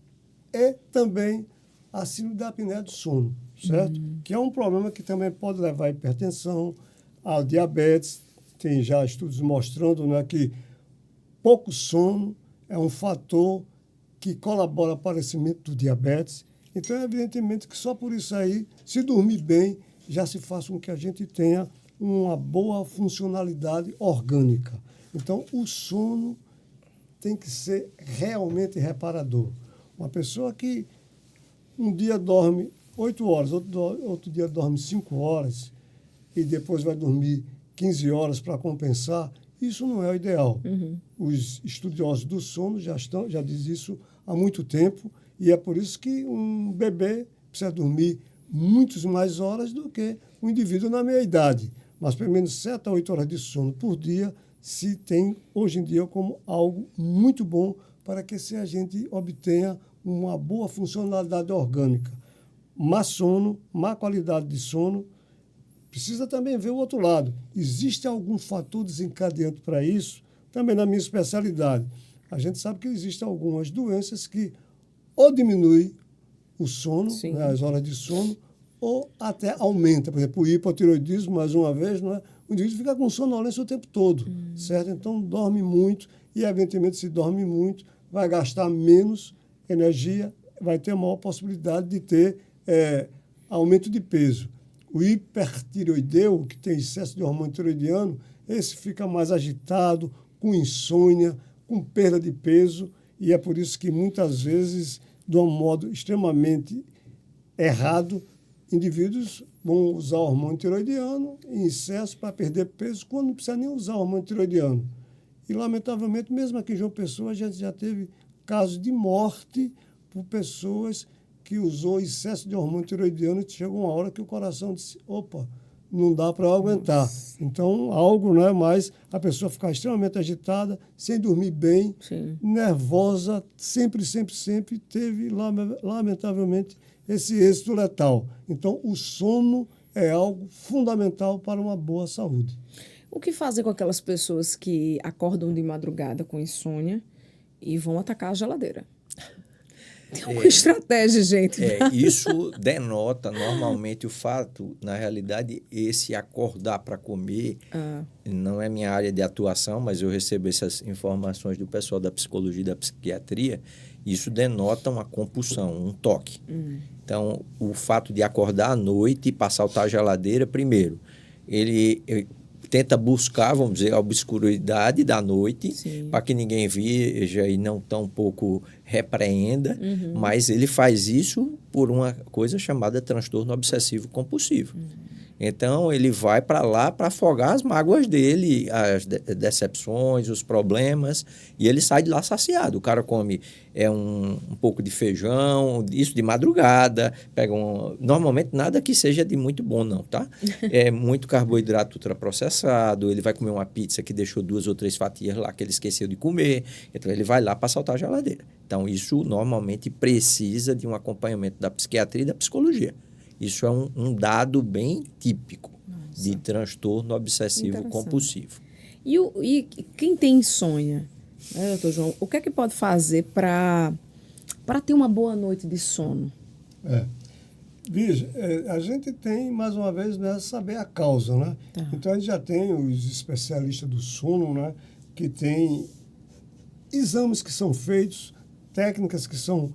B: e também a síndrome da apneia do sono, certo? Que é um problema que também pode levar à hipertensão, ao diabetes. Tem já estudos mostrando, né, que pouco sono é um fator que colabora para o aparecimento do diabetes. Então, é evidentemente que só por isso aí, se dormir bem, já se faz com que a gente tenha uma boa funcionalidade orgânica. Então, o sono tem que ser realmente reparador. Uma pessoa que um dia dorme 8 horas, outro dia dorme 5 horas e depois vai dormir 15 horas para compensar, isso não é o ideal. Os estudiosos do sono já dizem isso há muito tempo e é por isso que um bebê precisa dormir muitas mais horas do que um indivíduo na meia idade. Mas pelo menos 7 a 8 horas de sono por dia se tem hoje em dia como algo muito bom para que a gente obtenha uma boa funcionalidade orgânica. Má sono, má qualidade de sono. Precisa também ver o outro lado. Existe algum fator desencadeante para isso? Também na minha especialidade. A gente sabe que existem algumas doenças que ou diminuem o sono, né, as horas de sono, ou até aumenta. Por exemplo, o hipotiroidismo, mais uma vez, não é? O indivíduo fica com sonolência o tempo todo, certo? Então, dorme muito e, evidentemente, se dorme muito, vai gastar menos energia, vai ter maior possibilidade de ter aumento de peso. O hipertireoideu, que tem excesso de hormônio tiroidiano, esse fica mais agitado, com insônia, com perda de peso, e é por isso que muitas vezes de um modo extremamente errado. Indivíduos vão usar hormônio tiroidiano em excesso para perder peso, quando não precisa nem usar hormônio tiroidiano. E, lamentavelmente, mesmo aqui em João Pessoa, a gente já teve casos de morte por pessoas que usou excesso de hormônio tiroidiano e chegou uma hora que o coração disse, opa, não dá para eu aguentar. Nossa. Então, algo, né? Mas a pessoa ficar extremamente agitada, sem dormir bem, sim, nervosa, sempre teve, lamentavelmente, esse êxito letal. Então, o sono é algo fundamental para uma boa saúde.
A: O que fazer com aquelas pessoas que acordam de madrugada com insônia e vão atacar a geladeira? Tem alguma estratégia, gente?
C: Isso denota normalmente o fato, na realidade, esse acordar para comer não é minha área de atuação, mas eu recebo essas informações do pessoal da psicologia e da psiquiatria. Isso denota uma compulsão, um toque. Então, o fato de acordar à noite e passar a geladeira, primeiro, ele tenta buscar, vamos dizer, a obscuridade da noite, para que ninguém veja e não tão pouco repreenda, mas ele faz isso por uma coisa chamada transtorno obsessivo compulsivo. Então, ele vai para lá para afogar as mágoas dele, as decepções, os problemas, e ele sai de lá saciado. O cara come um pouco de feijão, isso de madrugada, pega normalmente nada que seja de muito bom, não, tá? É muito carboidrato ultraprocessado, ele vai comer uma pizza que deixou 2 ou 3 fatias lá que ele esqueceu de comer, então ele vai lá para saltar a geladeira. Então, isso normalmente precisa de um acompanhamento da psiquiatria e da psicologia. Isso é um dado bem típico de transtorno obsessivo compulsivo.
A: E quem tem insônia, né, doutor João, o que é que pode fazer para ter uma boa noite de sono?
B: Veja, a gente tem, mais uma vez, né, saber a causa, né? Tá. Então, a gente já tem os especialistas do sono, né, que tem exames que são feitos, técnicas que são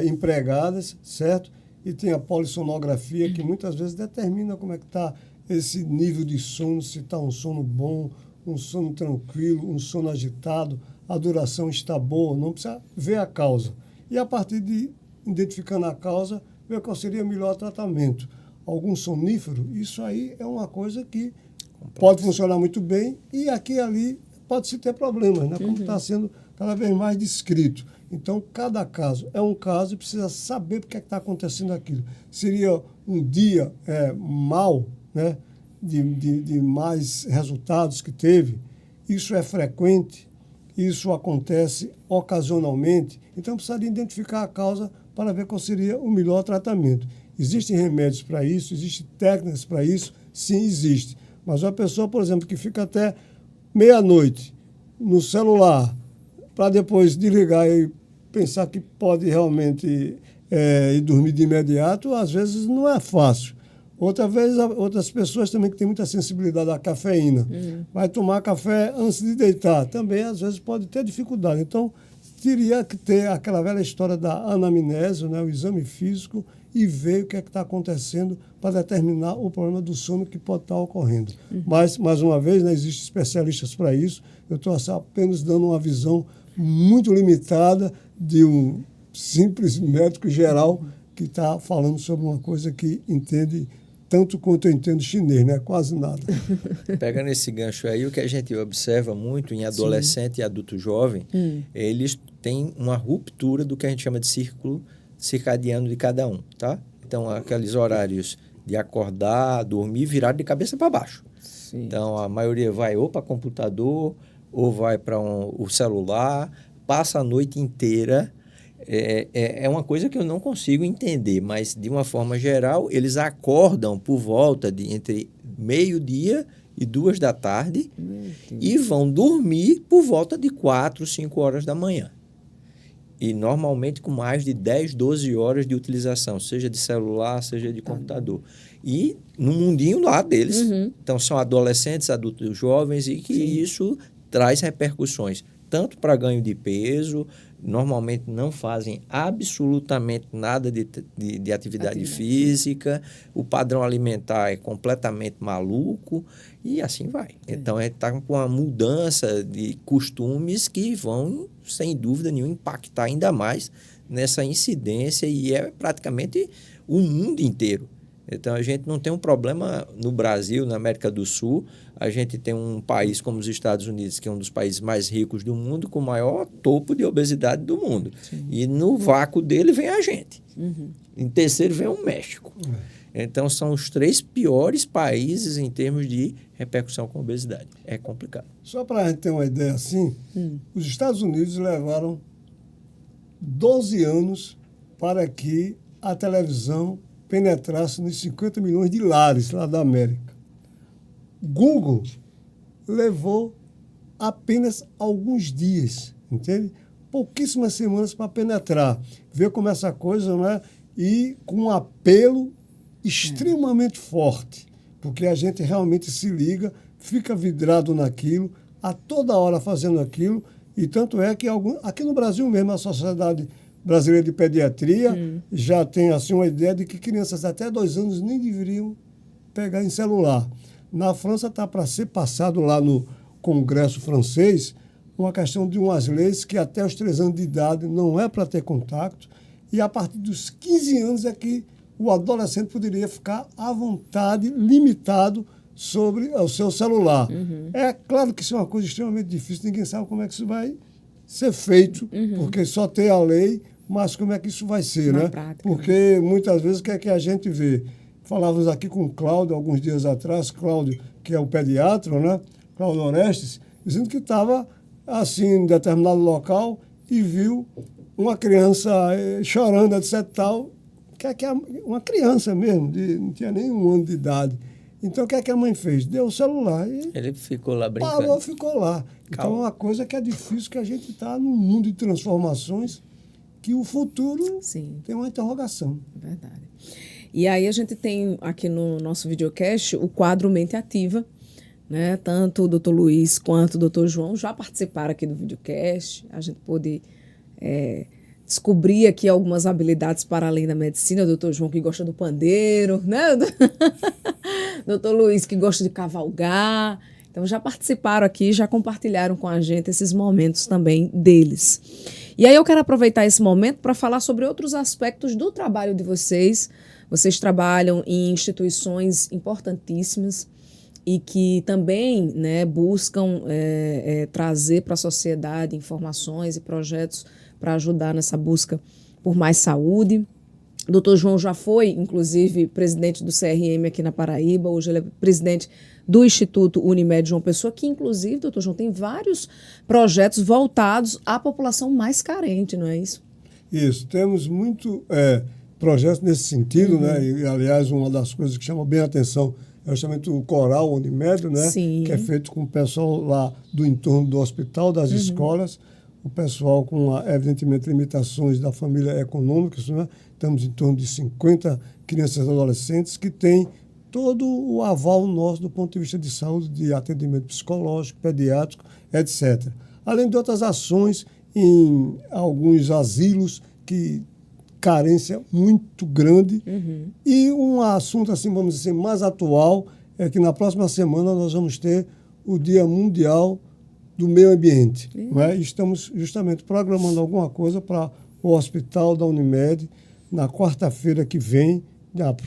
B: empregadas, certo? E tem a polissonografia, que muitas vezes determina como é que está esse nível de sono, se está um sono bom, um sono tranquilo, um sono agitado, a duração está boa, não precisa ver a causa. E a partir de identificando a causa, ver qual seria o melhor tratamento. Algum sonífero, isso aí é uma coisa que pode funcionar muito bem e aqui e ali pode-se ter problemas, né? Como está sendo cada vez mais descrito. Então, cada caso é um caso e precisa saber por que está acontecendo aquilo. Seria um dia mau, né, de mais resultados que teve. Isso é frequente, isso acontece ocasionalmente. Então, precisaria identificar a causa para ver qual seria o melhor tratamento. Existem remédios para isso, existem técnicas para isso? Sim, existe. Mas uma pessoa, por exemplo, que fica até meia-noite no celular, para depois desligar e pensar que pode realmente ir dormir de imediato, às vezes não é fácil. Outras pessoas também que têm muita sensibilidade à cafeína. Vai tomar café antes de deitar. Também, às vezes, pode ter dificuldade. Então, teria que ter aquela velha história da anamnese, né, o exame físico, e ver o que é que está acontecendo para determinar o problema do sono que pode estar ocorrendo. Mas, mais uma vez, né, existem especialistas para isso. Eu estou apenas dando uma visão muito limitada de um simples médico geral que está falando sobre uma coisa que entende tanto quanto eu entendo chinês, né? Quase nada.
C: Pegando esse gancho aí, o que a gente observa muito em adolescente e adulto jovem, eles têm uma ruptura do que a gente chama de círculo circadiano de cada um, tá? Então, aqueles horários de acordar, dormir, virado de cabeça para baixo. Sim. Então, a maioria vai ou para computador, ou vai para o celular, passa a noite inteira. É uma coisa que eu não consigo entender, mas, de uma forma geral, eles acordam por volta de entre meio-dia e 2 da tarde e vão dormir por volta de 4, 5 horas da manhã. E, normalmente, com mais de 10, 12 horas de utilização, seja de celular, seja de computador. E no mundinho lá deles. Então, são adolescentes, adultos jovens, e que isso traz repercussões tanto para ganho de peso, normalmente não fazem absolutamente nada de atividade física, o padrão alimentar é completamente maluco e assim vai. Então, está com uma mudança de costumes que vão, sem dúvida nenhuma, impactar ainda mais nessa incidência e é praticamente o mundo inteiro. Então, a gente não tem um problema no Brasil, na América do Sul. A gente tem um país como os Estados Unidos, que é um dos países mais ricos do mundo, com o maior topo de obesidade do mundo. Sim. E no vácuo dele vem a gente. Em terceiro vem o México. Então, são os 3 piores países em termos de repercussão com obesidade. É complicado.
B: Só para a gente ter uma ideia assim, os Estados Unidos levaram 12 anos para que a televisão penetrasse nos 50 milhões de lares lá da América. Google levou apenas alguns dias, entende? Pouquíssimas semanas para penetrar. Ver como essa coisa, né? E com um apelo extremamente forte, porque a gente realmente se liga, fica vidrado naquilo, a toda hora fazendo aquilo, e tanto é que aqui no Brasil mesmo, a Sociedade Brasileira de Pediatria já tem assim uma ideia de que crianças até 2 anos nem deveriam pegar em celular. Na França está para ser passado lá no Congresso francês uma questão de umas leis que até os 3 anos de idade não é para ter contato, e a partir dos 15 anos é que o adolescente poderia ficar à vontade, limitado sobre o seu celular. É claro que isso é uma coisa extremamente difícil, ninguém sabe como é que isso vai ser feito, porque só tem a lei, mas como é que isso vai ser, né?
A: Prática,
B: porque muitas vezes o que é que a gente vê? Falávamos aqui com o Cláudio, alguns dias atrás, Cláudio, que é o pediatra, né? Cláudio Orestes, dizendo que estava assim, em determinado local e viu uma criança chorando, etc. Tal, que é uma criança mesmo, não tinha nem 1 ano de idade. Então, o que é que a mãe fez? Deu o celular e
C: ele ficou lá brincando.
B: Parou, ficou lá. Então, é uma coisa que é difícil, que a gente está num mundo de transformações que o futuro tem uma interrogação.
A: Verdade. E aí a gente tem aqui no nosso videocast o quadro Mente Ativa, né? Tanto o Dr. Luiz quanto o Dr. João já participaram aqui do videocast. A gente pôde descobrir aqui algumas habilidades para além da medicina. O Dr. João que gosta do pandeiro, né? Dr. Luiz que gosta de cavalgar. Então já participaram aqui, já compartilharam com a gente esses momentos também deles. E aí eu quero aproveitar esse momento para falar sobre outros aspectos do trabalho de vocês. Vocês trabalham em instituições importantíssimas e que também, né, buscam trazer para a sociedade informações e projetos para ajudar nessa busca por mais saúde. O Dr. João já foi, inclusive, presidente do CRM aqui na Paraíba. Hoje ele é presidente do Instituto Unimed João Pessoa, que, inclusive, doutor João, tem vários projetos voltados à população mais carente, não é isso?
B: Isso. Temos muito projetos nesse sentido, né? E, aliás, uma das coisas que chama bem a atenção é justamente o Coral Unimed, né?
A: Sim.
B: Que é feito com o pessoal lá do entorno do hospital, das escolas, o pessoal com, evidentemente, limitações da família econômicas, né? Estamos em torno de 50 crianças e adolescentes que têm todo o aval nosso do ponto de vista de saúde, de atendimento psicológico, pediátrico, etc. Além de outras ações em alguns asilos que carência muito grande. E um assunto, assim, vamos dizer, mais atual é que na próxima semana nós vamos ter o Dia Mundial do Meio Ambiente. Não é? Estamos justamente programando alguma coisa para o hospital da Unimed na quarta-feira que vem,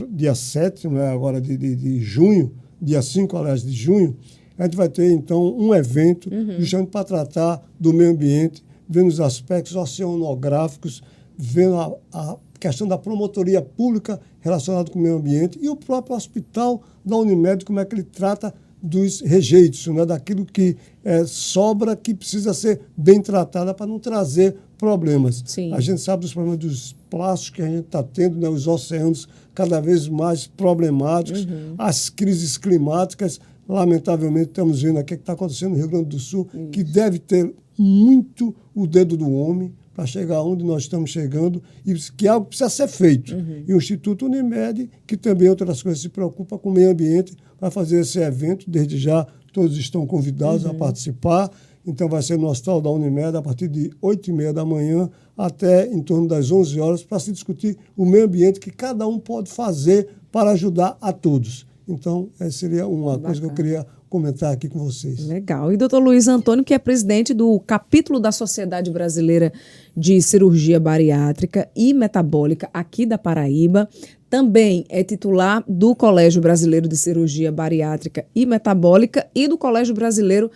B: dia 7, não é? Agora de junho, dia 5, aliás, de junho, a gente vai ter, então, um evento justamente para tratar do meio ambiente, vendo os aspectos oceanográficos, vendo a questão da promotoria pública relacionada com o meio ambiente e o próprio hospital da Unimed, como é que ele trata dos rejeitos, né? Daquilo que sobra, que precisa ser bem tratada para não trazer problemas.
A: Sim.
B: A gente sabe dos problemas dos plásticos que a gente está tendo, né? Os oceanos cada vez mais problemáticos, as crises climáticas, lamentavelmente estamos vendo aqui o que está acontecendo no Rio Grande do Sul, que deve ter muito o dedo do homem para chegar onde nós estamos chegando e que algo precisa ser feito. E o Instituto Unimed, que também, outras coisas, se preocupa com o meio ambiente, vai fazer esse evento. Desde já, todos estão convidados a participar. Então, vai ser no Hospital da Unimed, a partir de 8h30 da manhã até em torno das 11 horas, para se discutir o meio ambiente que cada um pode fazer para ajudar a todos. Então, essa seria uma coisa que eu queria comentar aqui com vocês.
A: Legal. E doutor Luiz Antônio, que é presidente do capítulo da Sociedade Brasileira de Cirurgia Bariátrica e Metabólica aqui da Paraíba, também é titular do Colégio Brasileiro de Cirurgia Bariátrica e Metabólica e do Colégio Brasileiro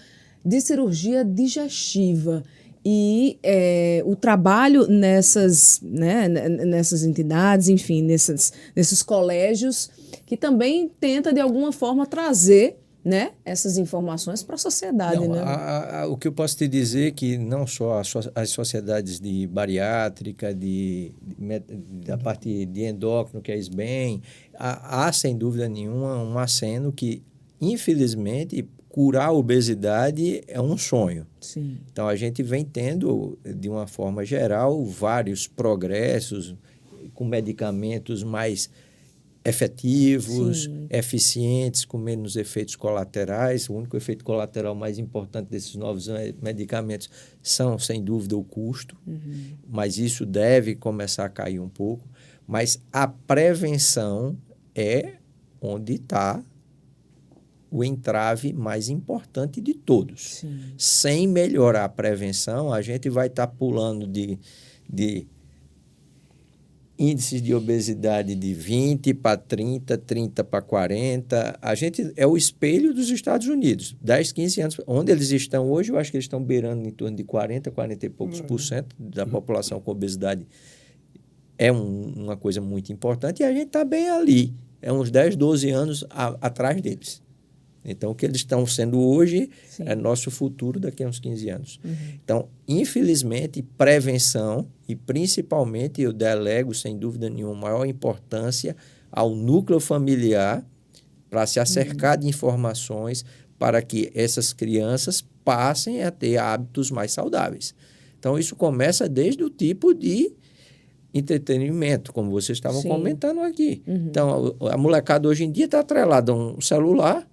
A: de Cirurgia Digestiva. E o trabalho nessas entidades, enfim, nesses colégios, que também tenta, de alguma forma, trazer, né, essas informações para a sociedade.
C: Não,
A: né?
C: O que eu posso te dizer é que não só as sociedades de bariátrica, da parte de endócrino, que é SBEM, há sem dúvida nenhuma um aceno que, infelizmente, curar a obesidade é um sonho.
A: Sim.
C: Então, a gente vem tendo, de uma forma geral, vários progressos com medicamentos mais efetivos,
A: Sim.
C: eficientes, com menos efeitos colaterais. O único efeito colateral mais importante desses novos medicamentos são, sem dúvida, o custo, mas isso deve começar a cair um pouco. Mas a prevenção é onde está o entrave mais importante de todos.
A: Sim.
C: Sem melhorar a prevenção, a gente vai estar pulando de índices de obesidade de 20 para 30, 30 para 40. A gente é o espelho dos Estados Unidos. 10, 15 anos. Onde eles estão hoje, eu acho que eles estão beirando em torno de 40 e poucos por cento da população com obesidade. É uma coisa muito importante e a gente está bem ali. É uns 10, 12 anos atrás deles. Então, o que eles estão sendo hoje
A: Sim.
C: é nosso futuro daqui a uns 15 anos. Então, infelizmente, prevenção e, principalmente, eu delego, sem dúvida nenhuma, maior importância ao núcleo familiar para se acercar de informações para que essas crianças passem a ter hábitos mais saudáveis. Então, isso começa desde o tipo de entretenimento, como vocês estavam
A: Sim.
C: comentando aqui. Então, a molecada hoje em dia está atrelada a um celular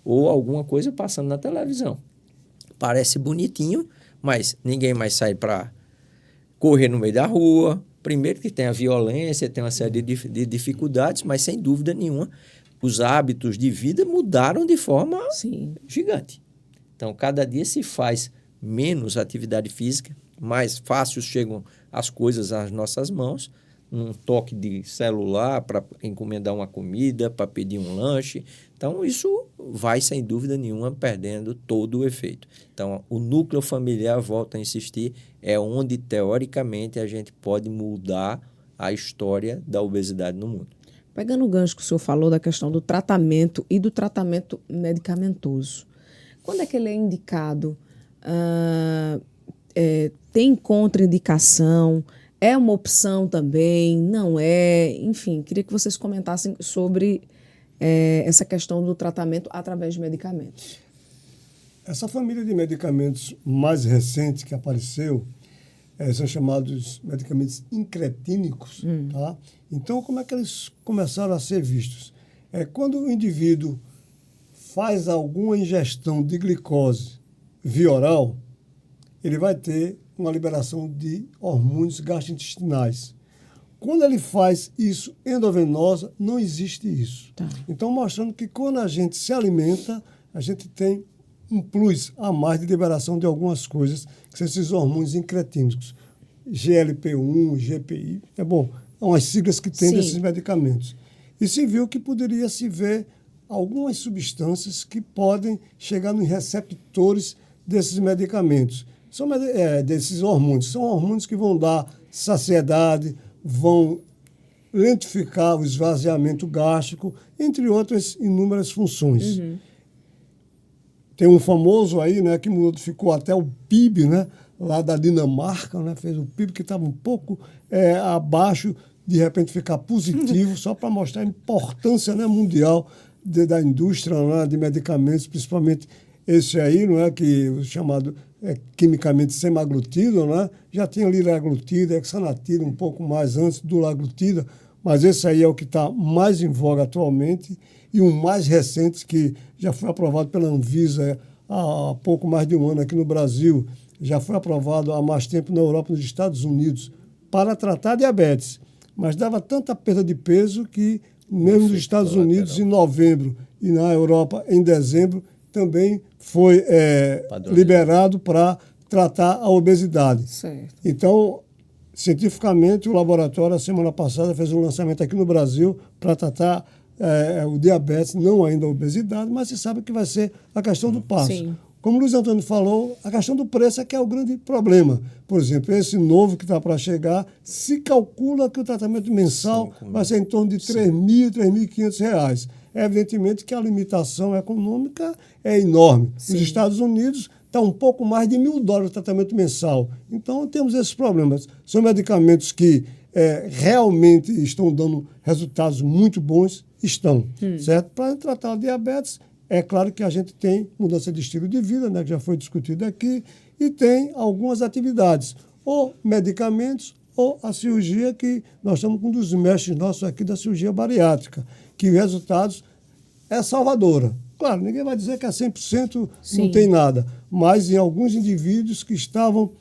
C: ou alguma coisa passando na televisão. Parece bonitinho, mas ninguém mais sai para correr no meio da rua. Primeiro que tem a violência, tem uma série de dificuldades, mas sem dúvida nenhuma, os hábitos de vida mudaram de forma
A: Sim.
C: gigante. Então, cada dia se faz menos atividade física, mais fácil chegam as coisas às nossas mãos, um toque de celular para encomendar uma comida, para pedir um lanche. Então, isso vai, sem dúvida nenhuma, perdendo todo o efeito. Então, o núcleo familiar, volto a insistir, é onde, teoricamente, a gente pode mudar a história da obesidade no mundo.
A: Pegando o gancho que o senhor falou da questão do tratamento e do tratamento medicamentoso, quando é que ele é indicado? Tem contraindicação? É uma opção também? Não é? Enfim, queria que vocês comentassem sobre essa questão do tratamento através de medicamentos.
B: Essa família de medicamentos mais recente que apareceu são chamados medicamentos incretínicos. Tá? Então, como é que eles começaram a ser vistos? Quando o indivíduo faz alguma ingestão de glicose via oral, ele vai ter uma liberação de hormônios gastrointestinais. Quando ele faz isso endovenosa, não existe isso.
A: Tá.
B: Então, mostrando que quando a gente se alimenta, a gente tem um plus a mais de liberação de algumas coisas, que são esses hormônios incretínicos. GLP-1, GPI, são as siglas que tem
A: Sim.
B: desses medicamentos. E se viu que poderia se ver algumas substâncias que podem chegar nos receptores desses medicamentos. São desses hormônios. São hormônios que vão dar saciedade, vão lentificar o esvaziamento gástrico, entre outras inúmeras funções. Tem um famoso aí, né, que modificou até o PIB, né, lá da Dinamarca, né, fez o PIB que estava um pouco abaixo, de repente ficar positivo, só para mostrar a importância, né, mundial da indústria, né, de medicamentos, principalmente esse aí, não é, que o chamado quimicamente semaglutida, né? Já tinha liraglutida, hexanatida um pouco mais antes do laglutida, mas esse aí é o que está mais em voga atualmente e o mais recente, que já foi aprovado pela Anvisa há pouco mais de um ano aqui no Brasil, já foi aprovado há mais tempo na Europa e nos Estados Unidos para tratar diabetes, mas dava tanta perda de peso que mesmo nos Estados Unidos em novembro e na Europa em dezembro também foi liberado para tratar a obesidade.
A: Certo.
B: Então, cientificamente, o laboratório, a semana passada, fez um lançamento aqui no Brasil para tratar o diabetes, não ainda a obesidade, mas se sabe que vai ser a questão do passo.
A: Sim.
B: Como o Luiz Antônio falou, a questão do preço é que é o grande problema. Por exemplo, esse novo que está para chegar, se calcula que o tratamento mensal vai ser em torno de R$ 3.000, R$ 3.500. Evidentemente que a limitação econômica é enorme.
A: Sim.
B: Nos Estados Unidos está um pouco mais de $1.000 o tratamento mensal. Então, temos esses problemas. São medicamentos que realmente estão dando resultados muito bons, certo? Para tratar o diabetes, é claro que a gente tem mudança de estilo de vida, né, que já foi discutido aqui, e tem algumas atividades, ou medicamentos, ou a cirurgia, que nós estamos com um dos mestres nossos aqui da cirurgia bariátrica, que os resultados é salvadora. Claro, ninguém vai dizer que é 100%,
A: Sim.
B: não tem nada, mas em alguns indivíduos que estavam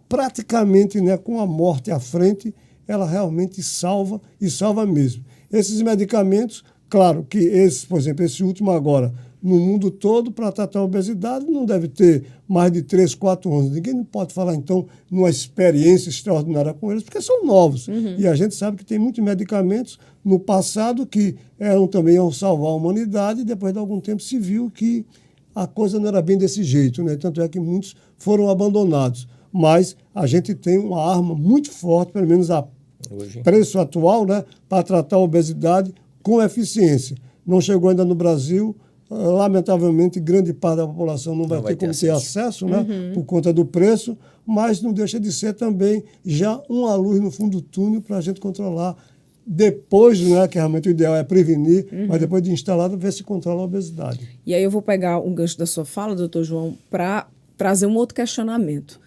B: praticamente, né, com a morte à frente, ela realmente salva, e salva mesmo. Esses medicamentos, claro que por exemplo, esse último agora, no mundo todo, para tratar a obesidade, não deve ter mais de 3, 4 anos. Ninguém não pode falar, então, numa experiência extraordinária com eles, porque são novos. E a gente sabe que tem muitos medicamentos no passado que também iam salvar a humanidade, e depois de algum tempo se viu que a coisa não era bem desse jeito, né? Tanto é que muitos foram abandonados. Mas a gente tem uma arma muito forte, pelo menos a preço atual, né, para tratar a obesidade com eficiência. Não chegou ainda no Brasil, lamentavelmente, grande parte da população não vai ter como ter acesso, né, por conta do preço, mas não deixa de ser também já uma luz no fundo do túnel para a gente controlar depois, né, que realmente o ideal é prevenir, mas depois de instalado, ver se controla a obesidade.
A: E aí eu vou pegar um gancho da sua fala, doutor João, para trazer um outro questionamento.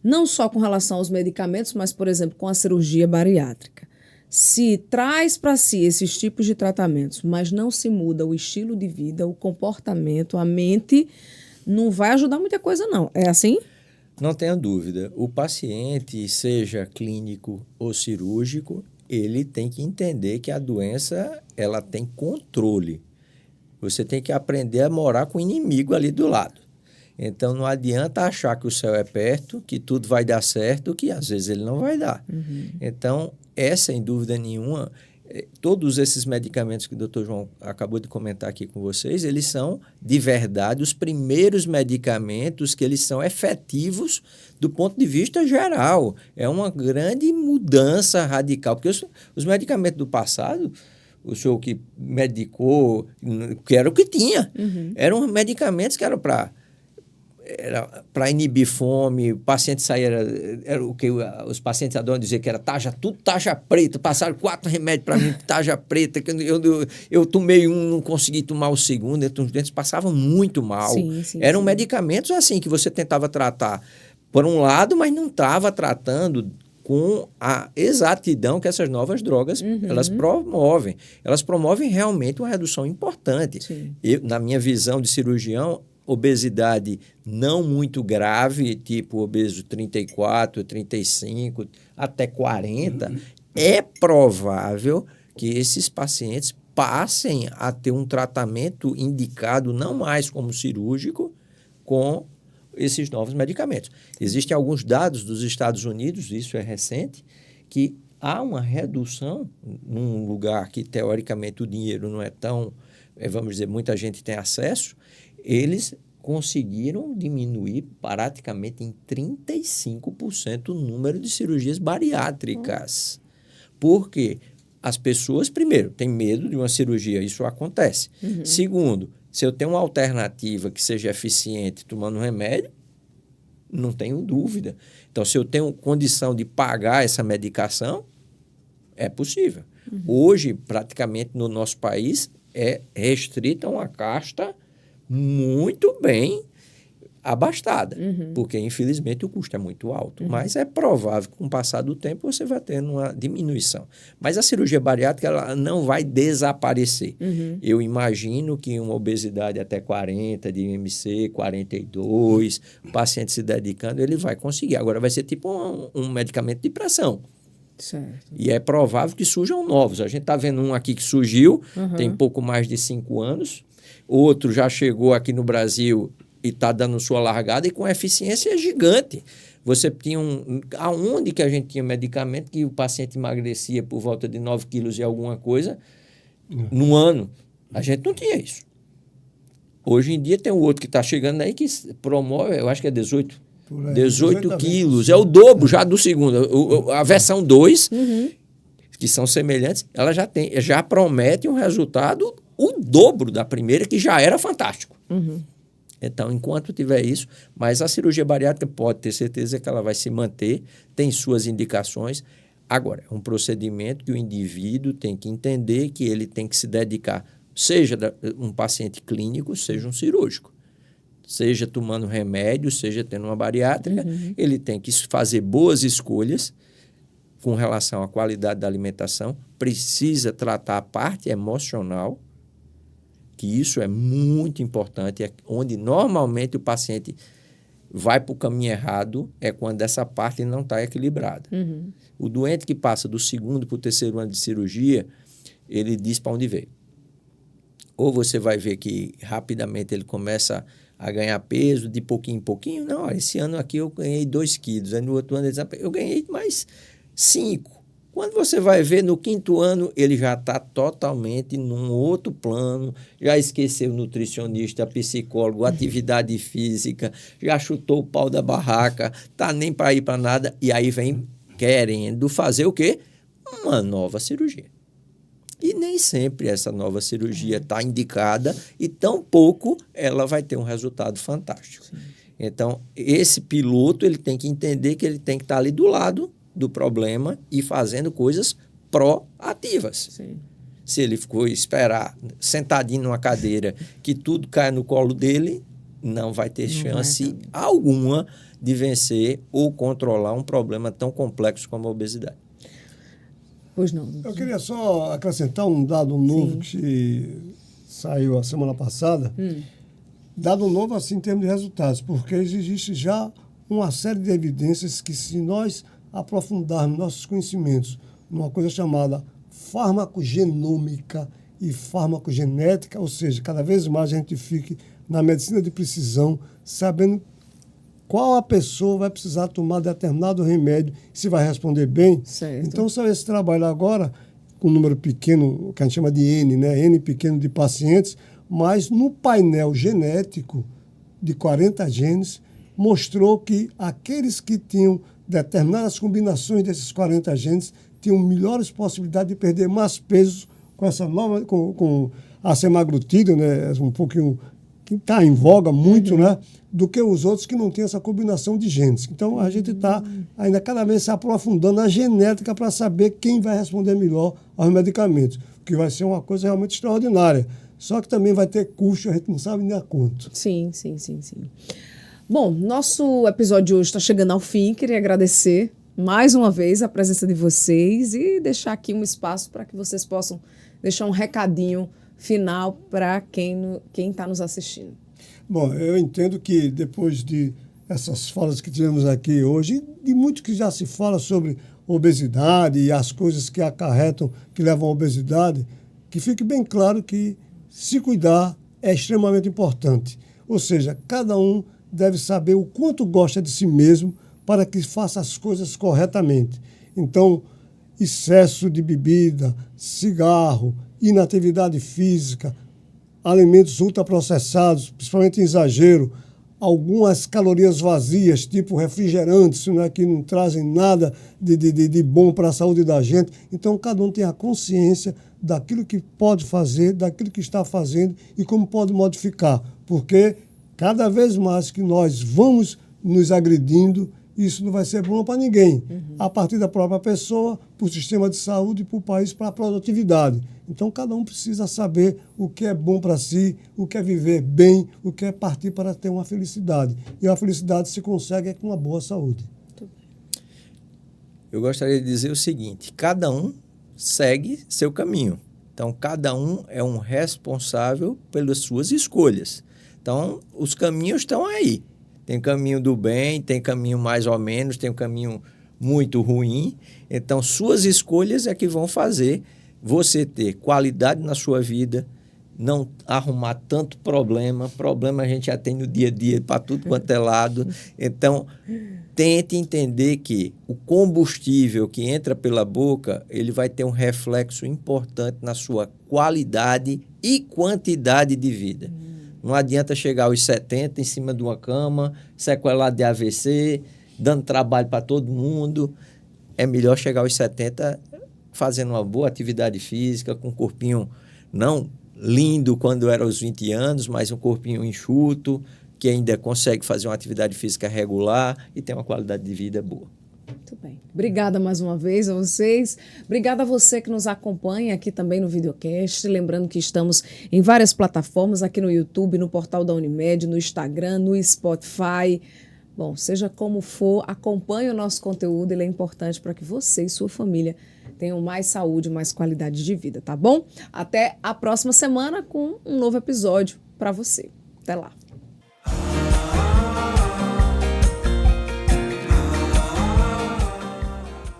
A: Não só com relação aos medicamentos, mas, por exemplo, com a cirurgia bariátrica. Se traz para si esses tipos de tratamentos, mas não se muda o estilo de vida, o comportamento, a mente, não vai ajudar muita coisa, não. É assim?
C: Não tenha dúvida. O paciente, seja clínico ou cirúrgico, ele tem que entender que a doença ela tem controle. Você tem que aprender a morar com o inimigo ali do lado. Então, não adianta achar que o céu é perto, que tudo vai dar certo, que às vezes ele não vai dar. Então, sem dúvida nenhuma, todos esses medicamentos que o Dr. João acabou de comentar aqui com vocês, eles são, de verdade, os primeiros medicamentos que eles são efetivos do ponto de vista geral. É uma grande mudança radical, porque os medicamentos do passado, o senhor que medicou, que era o que tinha, eram medicamentos que eram para inibir fome, o paciente saía, era o que os pacientes adoram dizer que era tudo taxa preta, passaram 4 remédios para mim, taxa preta, que eu tomei um, não consegui tomar o segundo, então os doentes passavam muito mal. Eram medicamentos assim, que você tentava tratar por um lado, mas não estava tratando com a exatidão que essas novas drogas elas promovem. Elas promovem realmente uma redução importante. Na minha visão de cirurgião, obesidade não muito grave, tipo obeso 34, 35, até 40, é provável que esses pacientes passem a ter um tratamento indicado não mais como cirúrgico com esses novos medicamentos. Existem alguns dados dos Estados Unidos, isso é recente, que há uma redução num lugar que, teoricamente, o dinheiro não é tão, vamos dizer, muita gente tem acesso, eles conseguiram diminuir praticamente em 35% o número de cirurgias bariátricas. Porque as pessoas, primeiro, têm medo de uma cirurgia, isso acontece. Segundo, se eu tenho uma alternativa que seja eficiente tomando um remédio, não tenho dúvida. Então, se eu tenho condição de pagar essa medicação, é possível. Hoje, praticamente no nosso país, é restrita a uma casta muito bem abastada, porque, infelizmente, o custo é muito alto. Mas é provável que, com o passar do tempo, você vai tendo uma diminuição. Mas a cirurgia bariátrica ela não vai desaparecer. Eu imagino que uma obesidade até 40, de IMC, 42, o paciente se dedicando, ele vai conseguir. Agora, vai ser tipo um medicamento de pressão.
A: Certo.
C: E é provável que surjam novos. A gente está vendo um aqui que surgiu, tem pouco mais de 5 anos, outro já chegou aqui no Brasil e está dando sua largada e com eficiência gigante. Você tinha aonde que a gente tinha medicamento que o paciente emagrecia por volta de 9 quilos e alguma coisa no ano? A gente não tinha isso. Hoje em dia tem o outro que está chegando aí que promove, eu acho que é 18 quilos, é o dobro já do segundo. A versão 2, que são semelhantes, ela já promete um resultado o dobro da primeira, que já era fantástico. Então, enquanto tiver isso, mas a cirurgia bariátrica pode ter certeza que ela vai se manter, tem suas indicações. Agora, é um procedimento que o indivíduo tem que entender que ele tem que se dedicar, seja um paciente clínico, seja um cirúrgico. Seja tomando remédio, seja tendo uma bariátrica, ele tem que fazer boas escolhas com relação à qualidade da alimentação, precisa tratar a parte emocional, que isso é muito importante, é onde normalmente o paciente vai para o caminho errado, é quando essa parte não está equilibrada. O doente que passa do 2º para o 3º ano de cirurgia, ele diz para onde veio. Ou você vai ver que rapidamente ele começa a ganhar peso de pouquinho em pouquinho. Não, esse ano aqui eu ganhei 2 quilos, aí no outro ano ele diz, eu ganhei mais 5. Quando você vai ver, no 5º ano, ele já está totalmente num outro plano, já esqueceu o nutricionista, psicólogo, atividade física, já chutou o pau da barraca, tá nem para ir para nada, e aí vem querendo fazer o quê? Uma nova cirurgia. E nem sempre essa nova cirurgia está indicada e tampouco ela vai ter um resultado fantástico. Sim. Então, esse piloto ele tem que entender que ele tem que estar ali do lado do problema e fazendo coisas proativas.
A: Sim.
C: Se ele ficou esperar sentadinho numa cadeira que tudo caia no colo dele, não vai ter chance alguma de vencer ou controlar um problema tão complexo como a obesidade.
A: Pois não.
B: Eu queria só acrescentar um dado novo que saiu a semana passada. Dado novo, assim, em termos de resultados, porque existe já uma série de evidências que, se nós aprofundarmos nossos conhecimentos numa coisa chamada farmacogenômica e farmacogenética, ou seja, cada vez mais a gente fique na medicina de precisão, sabendo qual a pessoa vai precisar tomar determinado remédio, se vai responder bem.
A: Certo.
B: Então, só esse trabalho agora, com um número pequeno, que a gente chama de N, né? N pequeno de pacientes, mas no painel genético de 40 genes, mostrou que aqueles que tinham determinadas combinações desses 40 genes tinham melhores possibilidades de perder mais peso com essa nova, com a semaglutida, né? Um pouquinho que está em voga muito, né? Do que os outros que não têm essa combinação de genes. Então, a gente está ainda cada vez se aprofundando na genética para saber quem vai responder melhor aos medicamentos, o que vai ser uma coisa realmente extraordinária. Só que também vai ter custo, a gente não sabe nem a quanto.
A: Sim. Bom, nosso episódio de hoje está chegando ao fim. Queria agradecer mais uma vez a presença de vocês e deixar aqui um espaço para que vocês possam deixar um recadinho final para quem está nos assistindo.
B: Bom, eu entendo que depois de essas falas que tivemos aqui hoje, e muito que já se fala sobre obesidade e as coisas que acarretam, que levam à obesidade, que fique bem claro que se cuidar é extremamente importante. Ou seja, cada um deve saber o quanto gosta de si mesmo para que faça as coisas corretamente. Então, excesso de bebida, cigarro, inatividade física, alimentos ultraprocessados, principalmente em exagero, algumas calorias vazias, tipo refrigerantes, né, que não trazem nada de bom para a saúde da gente. Então, cada um tem a consciência daquilo que pode fazer, daquilo que está fazendo e como pode modificar. Porque cada vez mais que nós vamos nos agredindo, isso não vai ser bom para ninguém. A partir da própria pessoa, para o sistema de saúde, para o país, para a produtividade. Então, cada um precisa saber o que é bom para si, o que é viver bem, o que é partir para ter uma felicidade. E a felicidade se consegue com uma boa saúde.
C: Eu gostaria de dizer o seguinte, cada um segue seu caminho. Então, cada um é um responsável pelas suas escolhas. Então, os caminhos estão aí. Tem caminho do bem, tem caminho mais ou menos, tem um caminho muito ruim. Então, suas escolhas é que vão fazer você ter qualidade na sua vida, não arrumar tanto problema. Problema a gente já tem no dia a dia para tudo quanto é lado. Então, tente entender que o combustível que entra pela boca, ele vai ter um reflexo importante na sua qualidade e quantidade de vida. Não adianta chegar aos 70 em cima de uma cama, sequelado de AVC, dando trabalho para todo mundo. É melhor chegar aos 70 fazendo uma boa atividade física, com um corpinho não lindo quando era aos 20 anos, mas um corpinho enxuto, que ainda consegue fazer uma atividade física regular e tem uma qualidade de vida boa.
A: Muito bem. Obrigada mais uma vez a vocês. Obrigada a você que nos acompanha aqui também no videocast. Lembrando que estamos em várias plataformas, aqui no YouTube, no portal da Unimed, no Instagram, no Spotify. Bom, seja como for, acompanhe o nosso conteúdo, ele é importante para que você e sua família tenham mais saúde, mais qualidade de vida, tá bom? Até a próxima semana com um novo episódio para você. Até lá.